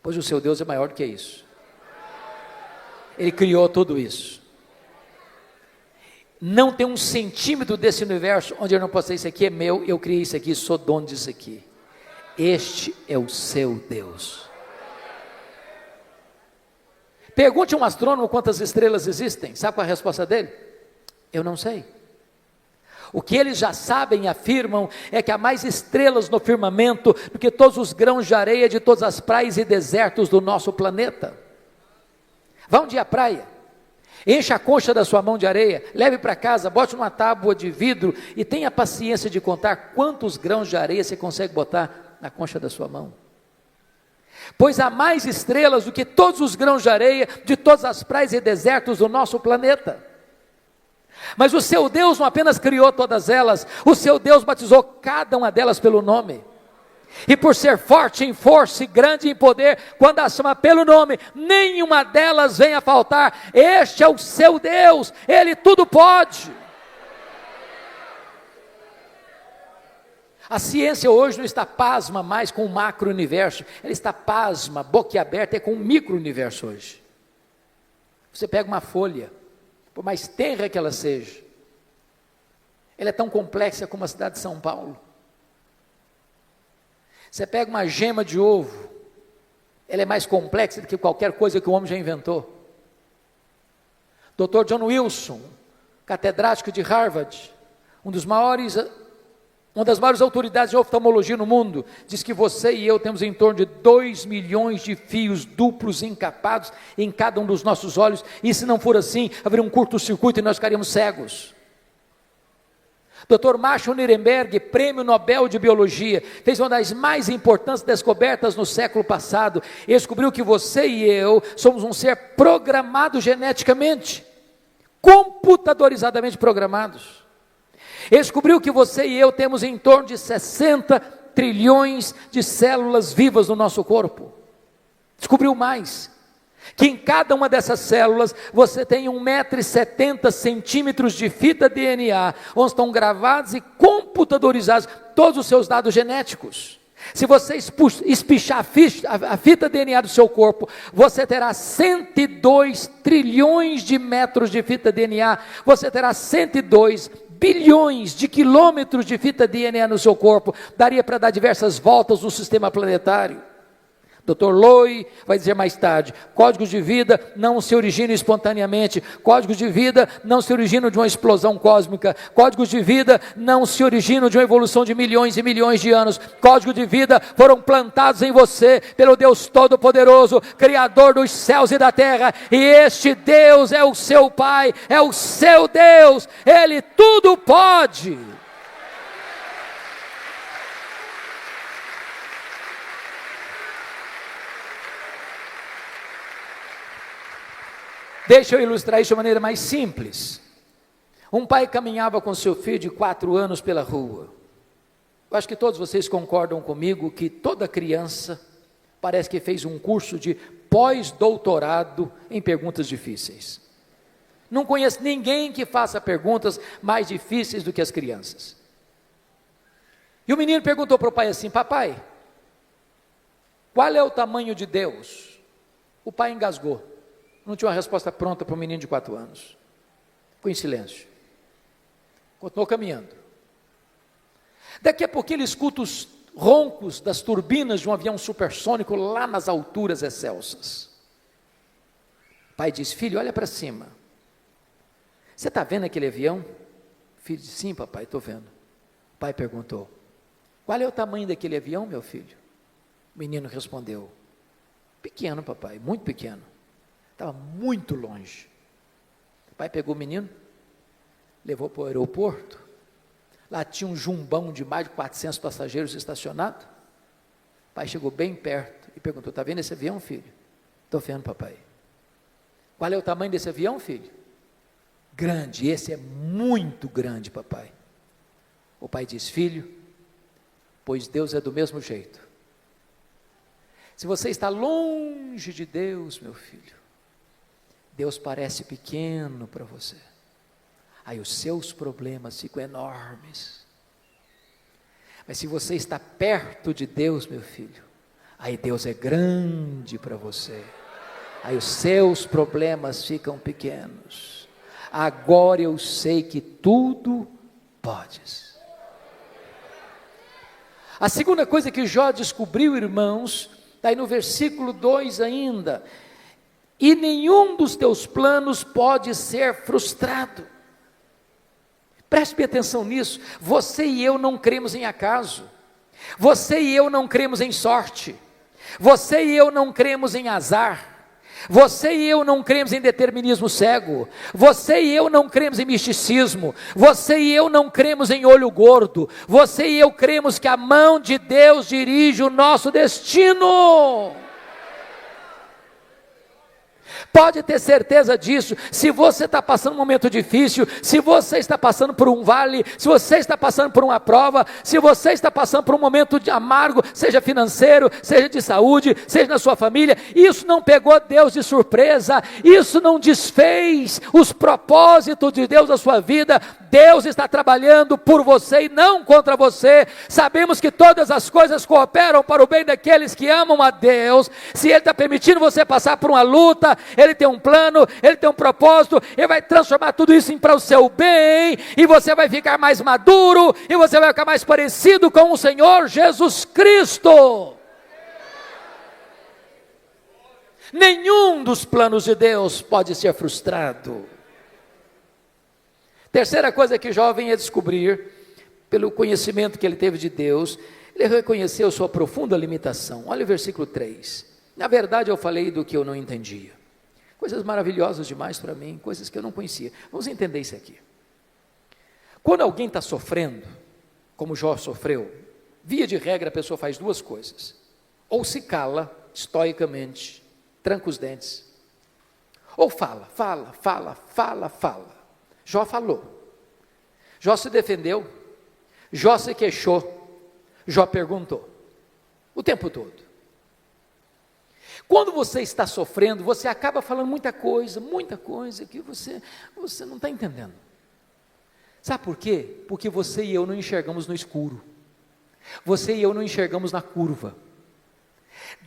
Pois o seu Deus é maior do que isso. Ele criou tudo isso. Não tem um centímetro desse universo onde eu não posso dizer: isso aqui é meu, eu criei isso aqui, sou dono disso aqui. Este é o seu Deus. Pergunte a um astrônomo quantas estrelas existem. Sabe qual é a resposta dele? Eu não sei. O que eles já sabem e afirmam é que há mais estrelas no firmamento do que todos os grãos de areia de todas as praias e desertos do nosso planeta. Vá um dia à praia, encha a concha da sua mão de areia, leve para casa, bote numa tábua de vidro e tenha paciência de contar quantos grãos de areia você consegue botar na concha da sua mão. Pois há mais estrelas do que todos os grãos de areia de todas as praias e desertos do nosso planeta. Mas o seu Deus não apenas criou todas elas, o seu Deus batizou cada uma delas pelo nome. E por ser forte em força e grande em poder, quando as chama pelo nome, nenhuma delas vem a faltar. Este é o seu Deus, Ele tudo pode. A ciência hoje não está pasma mais com o macro-universo, ela está pasma, boquiaberta, com o micro-universo hoje. Você pega uma folha, por mais tenra que ela seja, ela é tão complexa como a cidade de São Paulo. Você pega uma gema de ovo, ela é mais complexa do que qualquer coisa que o homem já inventou. Dr. John Wilson, catedrático de Harvard, uma das maiores autoridades de oftalmologia no mundo, diz que você e eu temos em torno de 2 milhões de fios duplos encapados em cada um dos nossos olhos, e se não for assim, haveria um curto-circuito e nós ficaríamos cegos. Dr. Marshall Nirenberg, prêmio Nobel de Biologia, fez uma das mais importantes descobertas no século passado. Ele descobriu que você e eu somos um ser programado geneticamente, computadorizadamente programados. Ele descobriu que você e eu temos em torno de 60 trilhões de células vivas no nosso corpo. Descobriu mais, que em cada uma dessas células você tem 1,70 m de fita DNA, onde estão gravados e computadorizados todos os seus dados genéticos. Se você espichar a fita DNA do seu corpo, você terá 102 trilhões de metros de fita DNA, você terá 102 bilhões de quilômetros de fita DNA no seu corpo, daria para dar diversas voltas no sistema planetário. Dr. Loy vai dizer mais tarde, códigos de vida não se originam espontaneamente, códigos de vida não se originam de uma explosão cósmica, códigos de vida não se originam de uma evolução de milhões e milhões de anos, códigos de vida foram plantados em você pelo Deus Todo-Poderoso, Criador dos céus e da terra, e este Deus é o seu Pai, é o seu Deus, Ele tudo pode. Deixa eu ilustrar isso de maneira mais simples. Um pai caminhava com seu filho de 4 anos pela rua. Eu acho que todos vocês concordam comigo que toda criança parece que fez um curso de pós-doutorado em perguntas difíceis. Não conheço ninguém que faça perguntas mais difíceis do que as crianças. E o menino perguntou para o pai assim: papai, qual é o tamanho de Deus? O pai engasgou. Não tinha uma resposta pronta para um menino de 4 anos. Ficou em silêncio. Continuou caminhando. Daqui a pouco ele escuta os roncos das turbinas de um avião supersônico lá nas alturas excelsas. O pai diz: filho, olha para cima. Você está vendo aquele avião? O filho disse: sim, papai, estou vendo. O pai perguntou: qual é o tamanho daquele avião, meu filho? O menino respondeu: pequeno, papai, muito pequeno. Estava muito longe. O pai pegou o menino, levou para o aeroporto. Lá tinha um jumbão de mais de 400 passageiros estacionado. O pai chegou bem perto e perguntou: está vendo esse avião, filho? Estou vendo, papai. Qual é o tamanho desse avião, filho? Grande, esse é muito grande, papai. O pai disse: filho, pois Deus é do mesmo jeito. Se você está longe de Deus, meu filho, Deus parece pequeno para você. Aí os seus problemas ficam enormes. Mas se você está perto de Deus, meu filho, aí Deus é grande para você. Aí os seus problemas ficam pequenos. Agora eu sei que tudo podes. A segunda coisa que Jó descobriu, irmãos, está aí no versículo 2 ainda: e nenhum dos teus planos pode ser frustrado. Preste bem atenção nisso. Você e eu não cremos em acaso. Você e eu não cremos em sorte. Você e eu não cremos em azar. Você e eu não cremos em determinismo cego. Você e eu não cremos em misticismo. Você e eu não cremos em olho gordo. Você e eu cremos que a mão de Deus dirige o nosso destino. Pode ter certeza disso. Se você está passando um momento difícil, se você está passando por um vale, se você está passando por uma prova, se você está passando por um momento de amargo, seja financeiro, seja de saúde, seja na sua família, isso não pegou Deus de surpresa, isso não desfez os propósitos de Deus na sua vida. Deus está trabalhando por você e não contra você. Sabemos que todas as coisas cooperam para o bem daqueles que amam a Deus. Se Ele está permitindo você passar por uma luta, Ele tem um plano, Ele tem um propósito, Ele vai transformar tudo isso para o seu bem, e você vai ficar mais maduro, e você vai ficar mais parecido com o Senhor Jesus Cristo. Nenhum dos planos de Deus pode ser frustrado. Terceira coisa que Jó vem a descobrir, pelo conhecimento que ele teve de Deus, ele reconheceu sua profunda limitação. Olha o versículo 3. Na verdade, eu falei do que eu não entendia. Coisas maravilhosas demais para mim, coisas que eu não conhecia. Vamos entender isso aqui. Quando alguém está sofrendo, como Jó sofreu, via de regra a pessoa faz duas coisas. Ou se cala, estoicamente, tranca os dentes. Ou fala. Jó falou. Jó se defendeu. Jó se queixou. Jó perguntou. O tempo todo. Quando você está sofrendo, você acaba falando muita coisa que você não está entendendo. Sabe por quê? Porque você e eu não enxergamos no escuro. Você e eu não enxergamos na curva.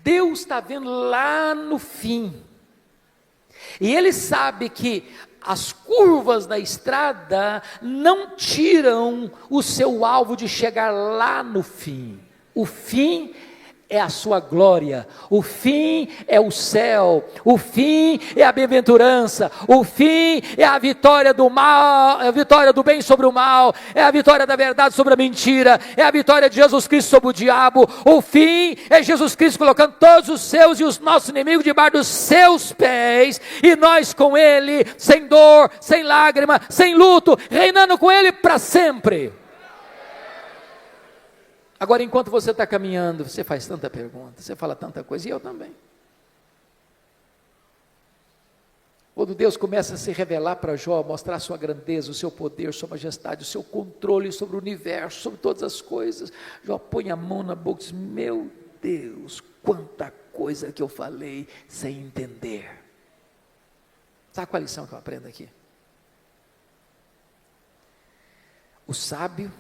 Deus está vendo lá no fim. E Ele sabe que as curvas da estrada não tiram o seu alvo de chegar lá no fim. O fim é a sua glória, o fim é o céu, o fim é a bem-aventurança, o fim é a vitória do mal, é a vitória do bem sobre o mal, é a vitória da verdade sobre a mentira, é a vitória de Jesus Cristo sobre o diabo. O fim é Jesus Cristo colocando todos os seus e os nossos inimigos debaixo dos seus pés, e nós com Ele, sem dor, sem lágrima, sem luto, reinando com Ele para sempre. Agora, enquanto você está caminhando, você faz tanta pergunta, você fala tanta coisa, e eu também. Quando Deus começa a se revelar para Jó, mostrar a sua grandeza, o seu poder, sua majestade, o seu controle sobre o universo, sobre todas as coisas, Jó põe a mão na boca e diz: meu Deus, quanta coisa que eu falei sem entender. Sabe qual a lição que eu aprendo aqui? O sábio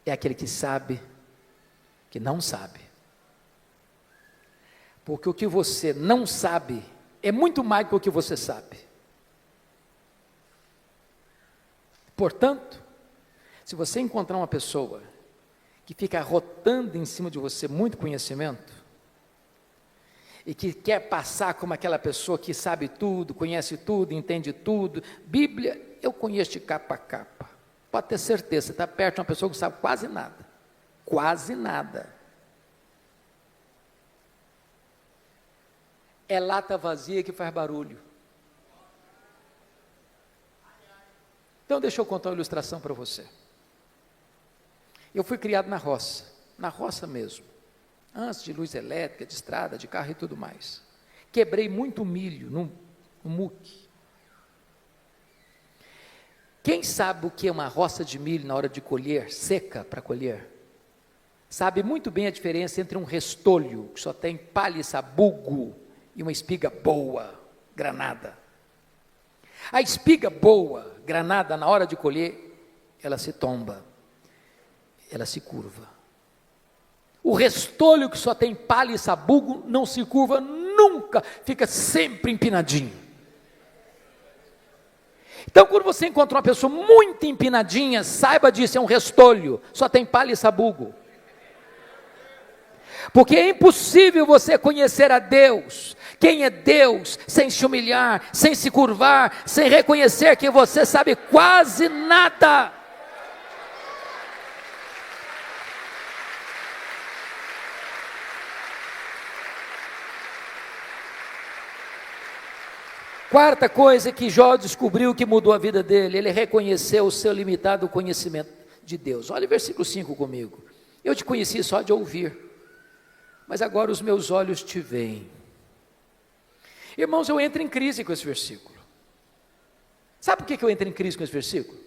é aquele que sabe que não sabe. Porque o que você não sabe é muito mais do que o que você sabe. Portanto, se você encontrar uma pessoa que fica rotando em cima de você muito conhecimento, e que quer passar como aquela pessoa que sabe tudo, conhece tudo, entende tudo, Bíblia, eu conheço de capa a capa. Pode ter certeza, você está perto de uma pessoa que sabe quase nada. Quase nada. É lata vazia que faz barulho. Então deixa eu contar uma ilustração para você. Eu fui criado na roça mesmo. Antes de luz elétrica, de estrada, de carro e tudo mais. Quebrei muito milho no muque. Quem sabe o que é uma roça de milho na hora de colher, seca para colher, sabe muito bem a diferença entre um restolho, que só tem palha e sabugo, e uma espiga boa, granada. A espiga boa, granada, na hora de colher, ela se tomba, ela se curva. O restolho que só tem palha e sabugo, não se curva nunca, fica sempre empinadinho. Então, quando você encontra uma pessoa muito empinadinha, saiba disso, é um restolho, só tem palha e sabugo. Porque é impossível você conhecer a Deus, quem é Deus, sem se humilhar, sem se curvar, sem reconhecer que você sabe quase nada. Quarta coisa que Jó descobriu que mudou a vida dele, ele reconheceu o seu limitado conhecimento de Deus. Olha o versículo 5 comigo. Eu te conheci só de ouvir, mas agora os meus olhos te veem. Irmãos, eu entro em crise com esse versículo. Sabe por que eu entro em crise com esse versículo?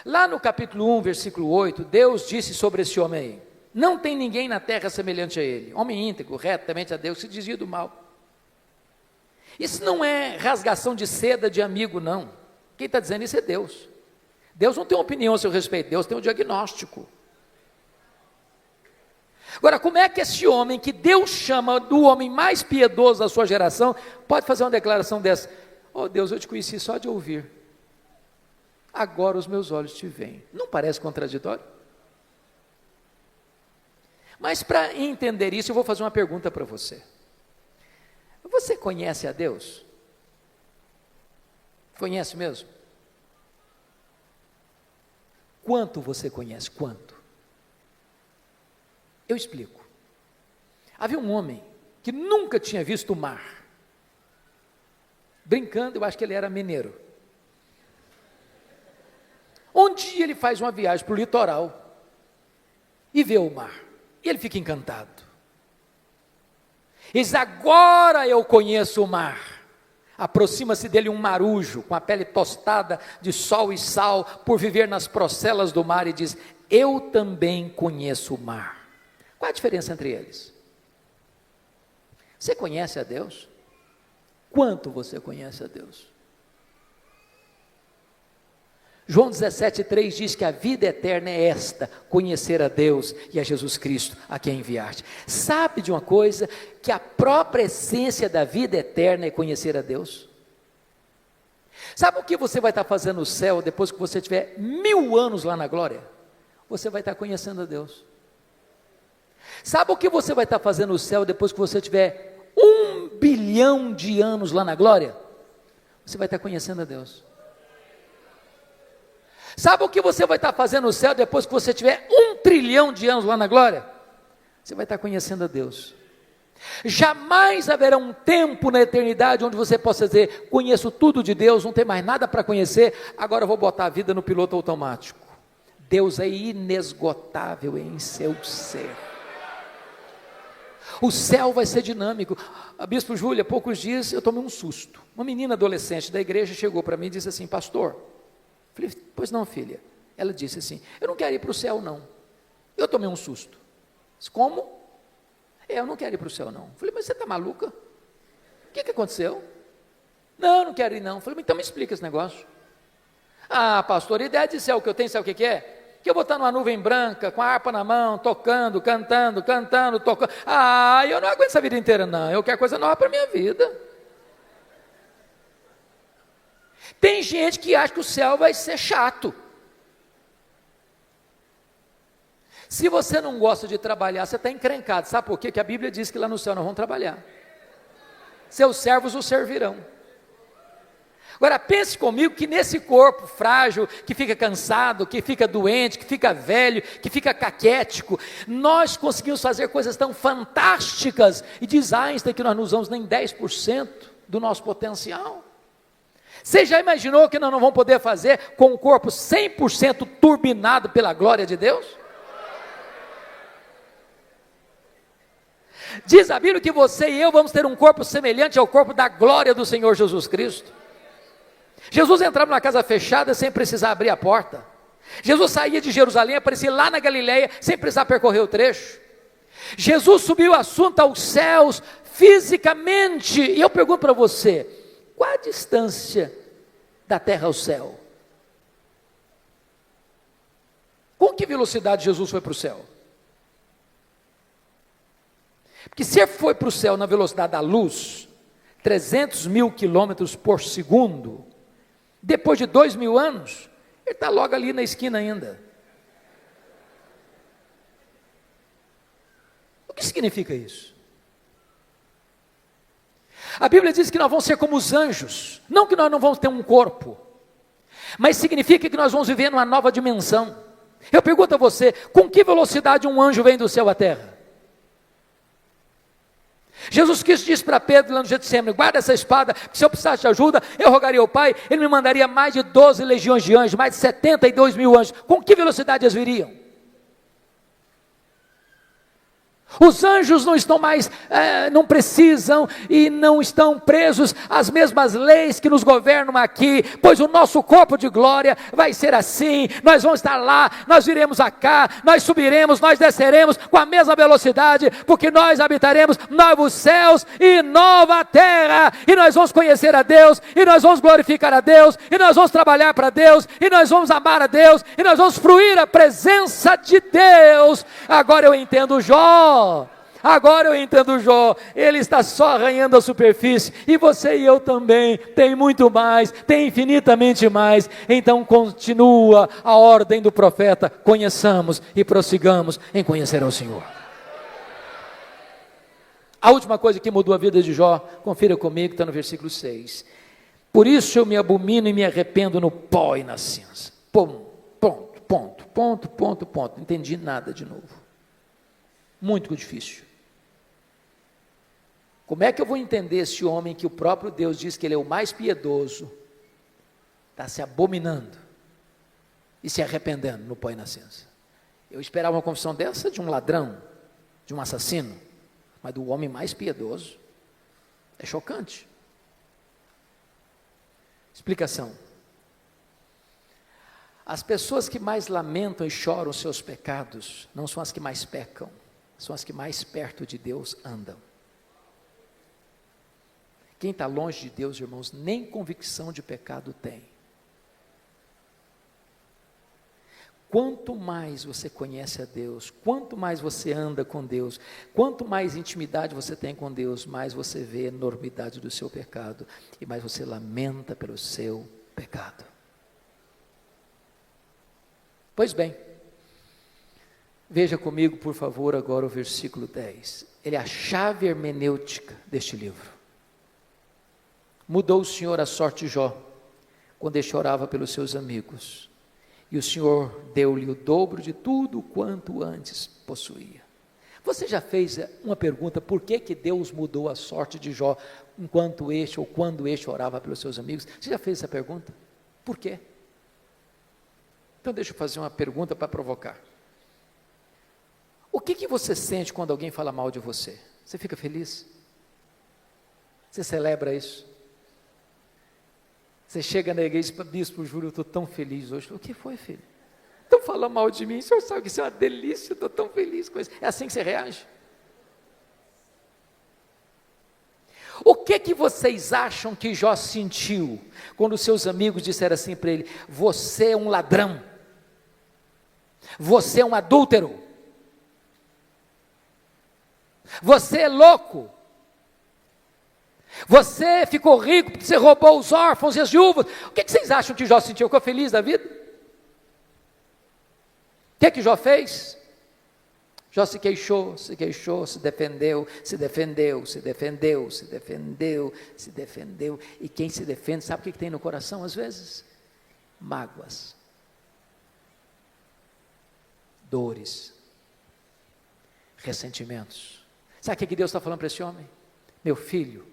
Lá no capítulo 1, versículo 8, Deus disse sobre esse homem aí: não tem ninguém na terra semelhante a ele, homem íntegro, reto, temente a Deus, se desvia do mal. Isso não é rasgação de seda de amigo, não. Quem está dizendo isso é Deus. Deus não tem uma opinião a seu respeito, Deus tem um diagnóstico. Agora, como é que esse homem, que Deus chama do homem mais piedoso da sua geração, pode fazer uma declaração dessa? Oh Deus, eu te conheci só de ouvir, agora os meus olhos te veem. Não parece contraditório? Mas para entender isso, eu vou fazer uma pergunta para você. Você conhece a Deus? Conhece mesmo? quanto você conhece? Quanto? Eu explico. Havia um homem que nunca tinha visto o mar. Brincando, eu acho que ele era mineiro. Um dia ele faz uma viagem para o litoral e vê o mar. E ele fica encantado. Ele diz: agora eu conheço o mar. Aproxima-se dele um marujo, com a pele tostada de sol e sal, por viver nas procelas do mar, e diz: eu também conheço o mar. Qual a diferença entre eles? Você conhece a Deus? Quanto você conhece a Deus? João 17,3 diz que a vida eterna é esta: conhecer a Deus e a Jesus Cristo, a quem enviaste. Sabe de uma coisa? Que a própria essência da vida eterna é conhecer a Deus. Sabe o que você vai estar fazendo no céu depois que você tiver 1000 anos lá na glória? Você vai estar conhecendo a Deus. Sabe o que você vai estar fazendo no céu depois que você tiver 1 bilhão de anos lá na glória? Você vai estar conhecendo a Deus. Sabe o que você vai estar fazendo no céu depois que você tiver 1 trilhão de anos lá na glória? Você vai estar conhecendo a Deus. Jamais haverá um tempo na eternidade onde você possa dizer: conheço tudo de Deus, não tem mais nada para conhecer, agora eu vou botar a vida no piloto automático. Deus é inesgotável em seu ser. O céu vai ser dinâmico. A Bispo Júlia, há poucos dias eu tomei um susto. Uma menina adolescente da igreja chegou para mim e disse assim: pastor. Falei: pois não, filha. Ela disse assim: eu não quero ir para o céu não. Eu tomei um susto. Disse: como? Eu não quero ir para o céu não. Falei: mas você está maluca? O que aconteceu? Não quero ir não. Falei: então me explica esse negócio. Ah, pastor, a ideia de céu que eu tenho, sabe o que é? Que eu vou estar numa nuvem branca, com a harpa na mão, tocando, cantando, tocando. Ah, eu não aguento essa vida inteira não. Eu quero coisa nova para a minha vida. Tem gente que acha que o céu vai ser chato. Se você não gosta de trabalhar, você está encrencado. Sabe por quê? Que a Bíblia diz que lá no céu nós vamos trabalhar. Seus servos o servirão. Agora pense comigo que nesse corpo frágil, que fica cansado, que fica doente, que fica velho, que fica caquético, nós conseguimos fazer coisas tão fantásticas, e diz Einstein que nós não usamos nem 10% do nosso potencial. Você já imaginou que nós não vamos poder fazer com um corpo 100% turbinado pela glória de Deus? Diz a Bíblia que você e eu vamos ter um corpo semelhante ao corpo da glória do Senhor Jesus Cristo. Jesus entrava numa casa fechada sem precisar abrir a porta. Jesus saía de Jerusalém, aparecia lá na Galileia sem precisar percorrer o trecho. Jesus subiu o assunto aos céus fisicamente. E eu pergunto para você: qual a distância da terra ao céu? Com que velocidade Jesus foi para o céu? Porque se ele foi para o céu na velocidade da luz, 300 mil quilômetros por segundo, depois de 2000 anos, ele está logo ali na esquina ainda. O que significa isso? A Bíblia diz que nós vamos ser como os anjos, não que nós não vamos ter um corpo, mas significa que nós vamos viver numa nova dimensão. Eu pergunto a você: com que velocidade um anjo vem do céu à terra? Jesus Cristo disse para Pedro lá no Getsemane: guarda essa espada, porque se eu precisasse de ajuda, eu rogaria ao Pai, Ele me mandaria mais de 12 legiões de anjos, mais de 72 mil anjos. Com que velocidade eles viriam? Os anjos não estão mais, não precisam e não estão presos às mesmas leis que nos governam aqui, pois o nosso corpo de glória vai ser assim. Nós vamos estar lá, nós viremos cá, nós subiremos, nós desceremos com a mesma velocidade, porque nós habitaremos novos céus e nova terra, e nós vamos conhecer a Deus, e nós vamos glorificar a Deus, e nós vamos trabalhar para Deus, e nós vamos amar a Deus, e nós vamos fruir a presença de Deus. Agora eu entendo Jó. Ele está só arranhando a superfície, e você e eu também, tem muito mais, tem infinitamente mais. Então continua a ordem do profeta: conheçamos e prossigamos em conhecer ao Senhor. A última coisa que mudou a vida de Jó, confira comigo, está no versículo 6. Por isso eu me abomino e me arrependo no pó e na cinza. Pronto. Ponto, ponto, ponto, ponto. Não entendi nada de novo. Muito difícil. Como é que eu vou entender esse homem que o próprio Deus diz que ele é o mais piedoso, está se abominando e se arrependendo no pó e na cinza? Eu esperava uma confissão dessa de um ladrão, de um assassino, mas do homem mais piedoso. É chocante. Explicação. As pessoas que mais lamentam e choram os seus pecados não são as que mais pecam, são as que mais perto de Deus andam. Quem está longe de Deus, irmãos, nem convicção de pecado tem. Quanto mais você conhece a Deus, quanto mais você anda com Deus, quanto mais intimidade você tem com Deus, mais você vê a enormidade do seu pecado e mais você lamenta pelo seu pecado. Pois bem, veja comigo, por favor, agora o versículo 10. Ele é a chave hermenêutica deste livro. Mudou o Senhor a sorte de Jó, quando ele chorava pelos seus amigos, e o Senhor deu-lhe o dobro de tudo quanto antes possuía. Você já fez uma pergunta, por que Deus mudou a sorte de Jó, enquanto este ou quando este orava pelos seus amigos? Você já fez essa pergunta? Por quê? Então deixa eu fazer uma pergunta para provocar. O que você sente quando alguém fala mal de você? Você fica feliz? Você celebra isso? Você chega na igreja e diz, bispo, juro, eu estou tão feliz hoje. O que foi, filho? Estão falando mal de mim, o senhor sabe que isso é uma delícia, eu estou tão feliz com isso. É assim que você reage? O que vocês acham que Jó sentiu, quando os seus amigos disseram assim para ele, você é um ladrão, você é um adúltero, você é louco, você ficou rico porque você roubou os órfãos e as viúvas? O que vocês acham que Jó sentiu? Ficou feliz da vida? O que Jó fez? Jó se queixou, se defendeu, e quem se defende, sabe o que tem no coração às vezes? Mágoas, dores, ressentimentos. Sabe o que Deus está falando para esse homem? Meu filho,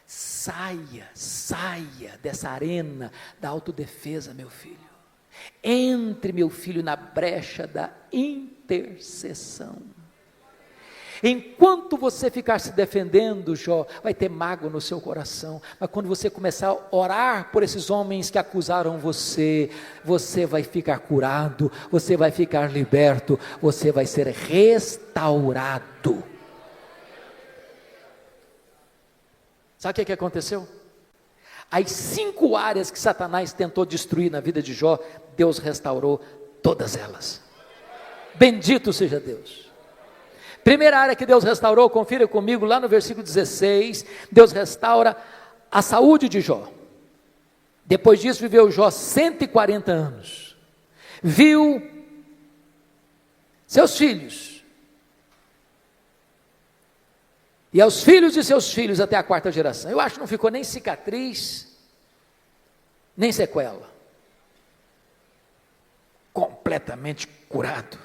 saia dessa arena da autodefesa, meu filho. Entre, meu filho, na brecha da intercessão. Enquanto você ficar se defendendo, Jó, vai ter mágoa no seu coração, mas quando você começar a orar por esses homens que acusaram você, você vai ficar curado, você vai ficar liberto, você vai ser restaurado. Sabe o que aconteceu? As 5 áreas que Satanás tentou destruir na vida de Jó, Deus restaurou todas elas. Bendito seja Deus. Primeira área que Deus restaurou, confira comigo lá no versículo 16, Deus restaura a saúde de Jó. Depois disso viveu Jó 140 anos, viu seus filhos, e aos filhos de seus filhos até a 4ª geração. Eu acho que não ficou nem cicatriz, nem sequela. Completamente curado.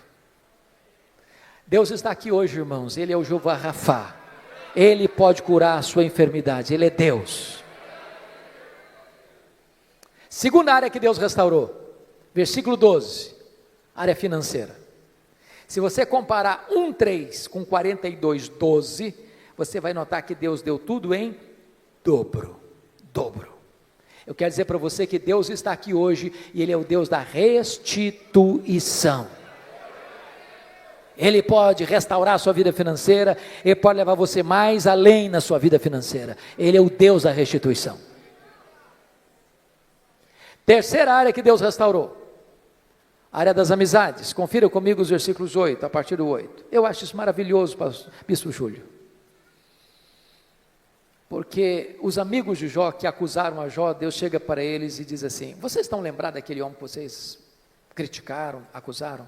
Deus está aqui hoje, irmãos. Ele é o Jeová Rafá. Ele pode curar a sua enfermidade. Ele é Deus. Segunda área que Deus restaurou, versículo 12, área financeira. Se você comparar 1:3 com 42:12, você vai notar que Deus deu tudo em dobro. Eu quero dizer para você que Deus está aqui hoje e Ele é o Deus da restituição. Ele pode restaurar a sua vida financeira, Ele pode levar você mais além na sua vida financeira. Ele é o Deus da restituição. Terceira área que Deus restaurou, área das amizades. Confira comigo os versículos 8, a partir do 8. Eu acho isso maravilhoso, bispo Júlio. Porque os amigos de Jó que acusaram a Jó, Deus chega para eles e diz assim, vocês estão lembrados daquele homem que vocês criticaram, acusaram?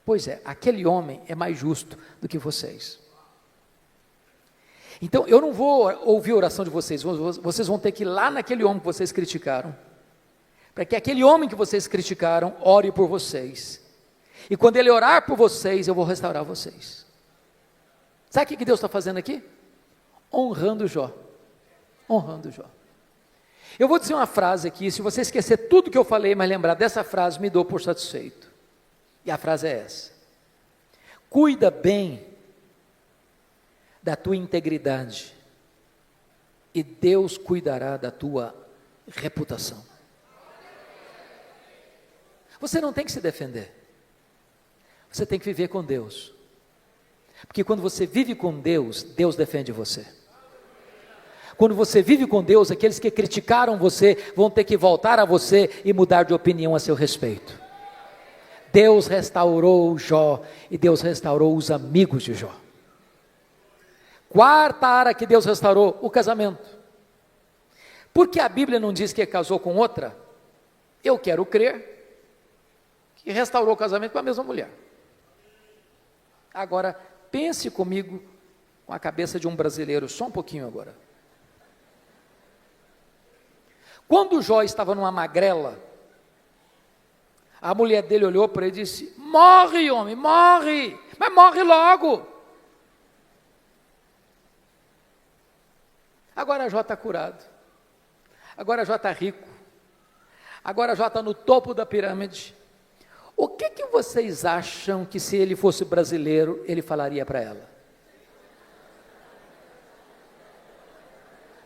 Pois é, aquele homem é mais justo do que vocês. Então eu não vou ouvir a oração de vocês, vocês vão ter que ir lá naquele homem que vocês criticaram, para que aquele homem que vocês criticaram ore por vocês. E quando ele orar por vocês, eu vou restaurar vocês. Sabe o que Deus está fazendo aqui? Honrando Jó. Honrando Jó. Eu vou dizer uma frase aqui, se você esquecer tudo que eu falei, mas lembrar dessa frase, me dou por satisfeito. E a frase é essa: cuida bem da tua integridade, e Deus cuidará da tua reputação. Você não tem que se defender, você tem que viver com Deus, porque quando você vive com Deus, Deus defende você. Quando você vive com Deus, aqueles que criticaram você vão ter que voltar a você e mudar de opinião a seu respeito. Deus restaurou Jó, e Deus restaurou os amigos de Jó. Quarta área que Deus restaurou, o casamento. Por que a Bíblia não diz que ele casou com outra? Eu quero crer que restaurou o casamento com a mesma mulher. Agora, pense comigo com a cabeça de um brasileiro, só um pouquinho agora. Quando Jó estava numa magrela, a mulher dele olhou para ele e disse: morre, homem, morre, mas morre logo. Agora Jó está curado, agora Jó está rico, agora Jó está no topo da pirâmide. O que vocês acham que, se ele fosse brasileiro, ele falaria para ela?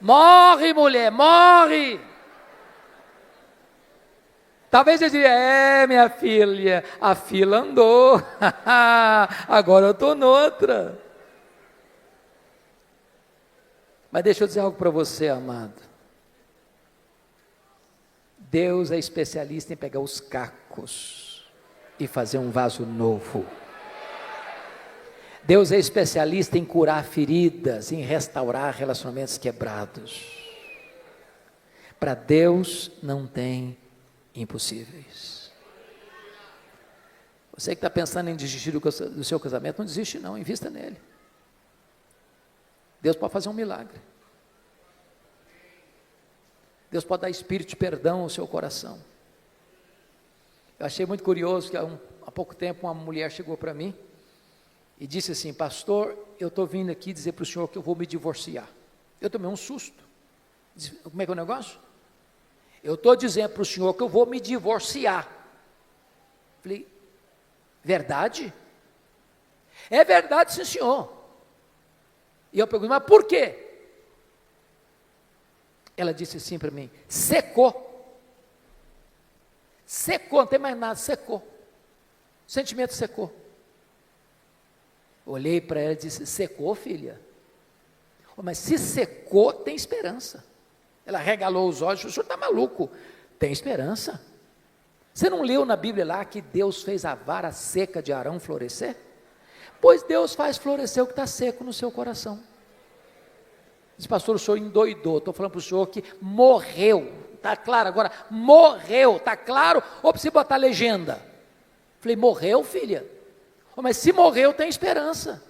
Morre, mulher, morre. Talvez ele diria: minha filha, a fila andou, agora eu estou noutra. Mas deixa eu dizer algo para você, amado. Deus é especialista em pegar os cacos e fazer um vaso novo. Deus é especialista em curar feridas, em restaurar relacionamentos quebrados. Para Deus não tem impossíveis. Você que está pensando em desistir do seu casamento, não desiste não, invista nele. Deus pode fazer um milagre. Deus pode dar espírito de perdão ao seu coração. Eu achei muito curioso que há pouco tempo uma mulher chegou para mim e disse assim: pastor, eu estou vindo aqui dizer para o senhor que eu vou me divorciar. Eu tomei um susto. Disse: como é que é o negócio? Eu estou dizendo para o senhor que eu vou me divorciar. Falei: verdade? É verdade, sim, senhor. E eu perguntei: mas por quê? Ela disse assim para mim: secou. Secou, não tem mais nada, secou. O sentimento secou. Olhei para ela e disse: secou, filha? Mas se secou, tem esperança. Ela regalou os olhos: o senhor está maluco? Tem esperança. Você não leu na Bíblia lá que Deus fez a vara seca de Arão florescer? Pois Deus faz florescer o que está seco no seu coração. Diz: pastor, o senhor endoidou. Estou falando para o senhor que morreu. Está claro agora? Morreu, está claro? Ou precisa botar legenda? Falei: morreu, filha? Mas se morreu, tem esperança.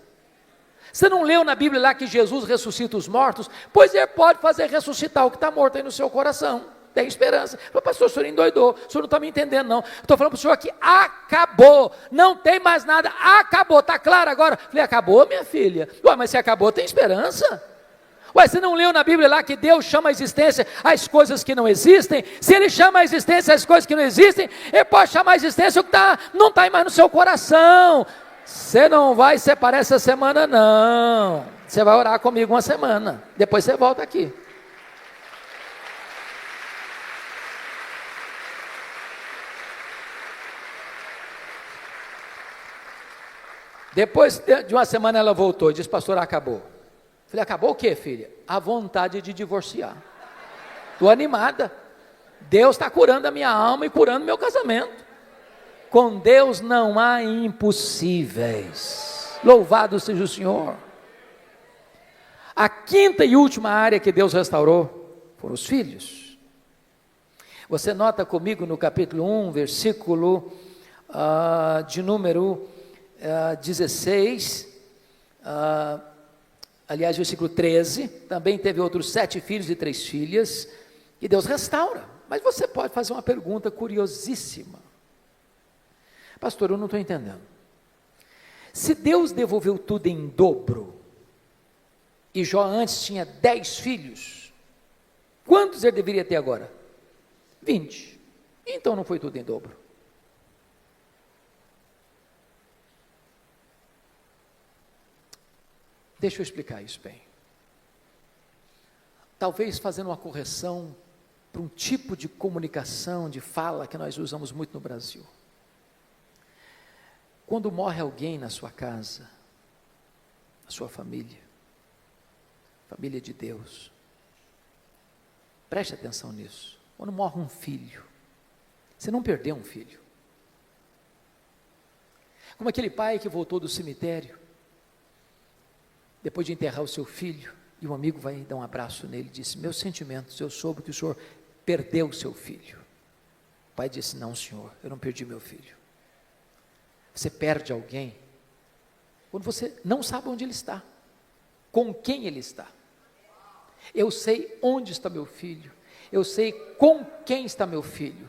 Você não leu na Bíblia lá que Jesus ressuscita os mortos? Pois ele pode fazer ressuscitar o que está morto aí no seu coração. Tem esperança. Falei: pastor, o senhor endoidou, o senhor não está me entendendo não. Estou falando para o senhor que acabou, não tem mais nada, acabou, está claro agora? Falei: acabou, minha filha? Ué, mas se acabou, tem esperança. Ué, você não leu na Bíblia lá que Deus chama a existência as coisas que não existem? Se Ele chama a existência as coisas que não existem, Ele pode chamar a existência o que não está mais no seu coração. Você não vai separar essa semana não. Você vai orar comigo uma semana, depois você volta aqui. Depois de uma semana ela voltou e disse: pastor, acabou. Falei: acabou o quê, filha? A vontade de divorciar. Estou animada. Deus está curando a minha alma e curando meu casamento. Com Deus não há impossíveis. Louvado seja o Senhor. A quinta e última área que Deus restaurou foram os filhos. Você nota comigo no capítulo 1, versículo de número 16, versículo 13, também teve outros 7 filhos e 3 filhas, e Deus restaura Mas você pode fazer uma pergunta curiosíssima. Pastor, eu não estou entendendo. Se Deus devolveu tudo em dobro, e Jó antes tinha 10 filhos, quantos ele deveria ter agora? 20. Então não foi tudo em dobro. Deixa eu explicar isso bem. Talvez fazendo uma correção para um tipo de comunicação, de fala que nós usamos muito no Brasil. Quando morre alguém na sua casa, na sua família de Deus, preste atenção nisso. Quando morre um filho, você não perdeu um filho. Como aquele pai que voltou do cemitério, depois de enterrar o seu filho, e um amigo vai dar um abraço nele e disse: meus sentimentos, eu soube que o senhor perdeu o seu filho. O pai disse: não, senhor, eu não perdi meu filho. Você perde alguém quando você não sabe onde ele está, com quem ele está. Eu sei onde está meu filho, eu sei com quem está meu filho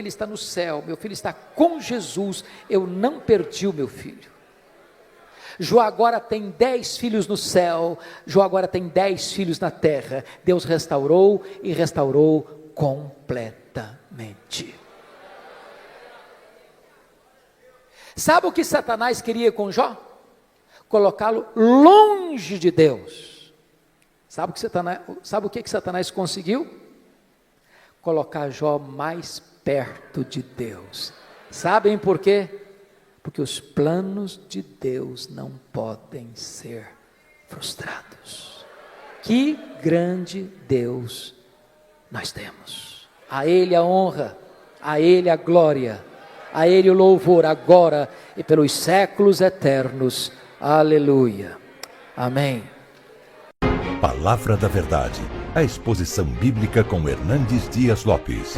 está no céu, meu filho está com Jesus, eu não perdi o meu filho. Jó agora tem 10 filhos no céu, Jó agora tem 10 filhos na terra. Deus restaurou e restaurou completamente. Sabe o que Satanás queria com Jó? Colocá-lo longe de Deus. Sabe o que Satanás conseguiu? Colocar Jó mais perto de Deus. Sabem por quê? Porque os planos de Deus não podem ser frustrados. Que grande Deus nós temos. A Ele a honra, a Ele a glória, a Ele o louvor agora e pelos séculos eternos. Aleluia. Amém. Palavra da Verdade. A exposição bíblica com Hernandes Dias Lopes.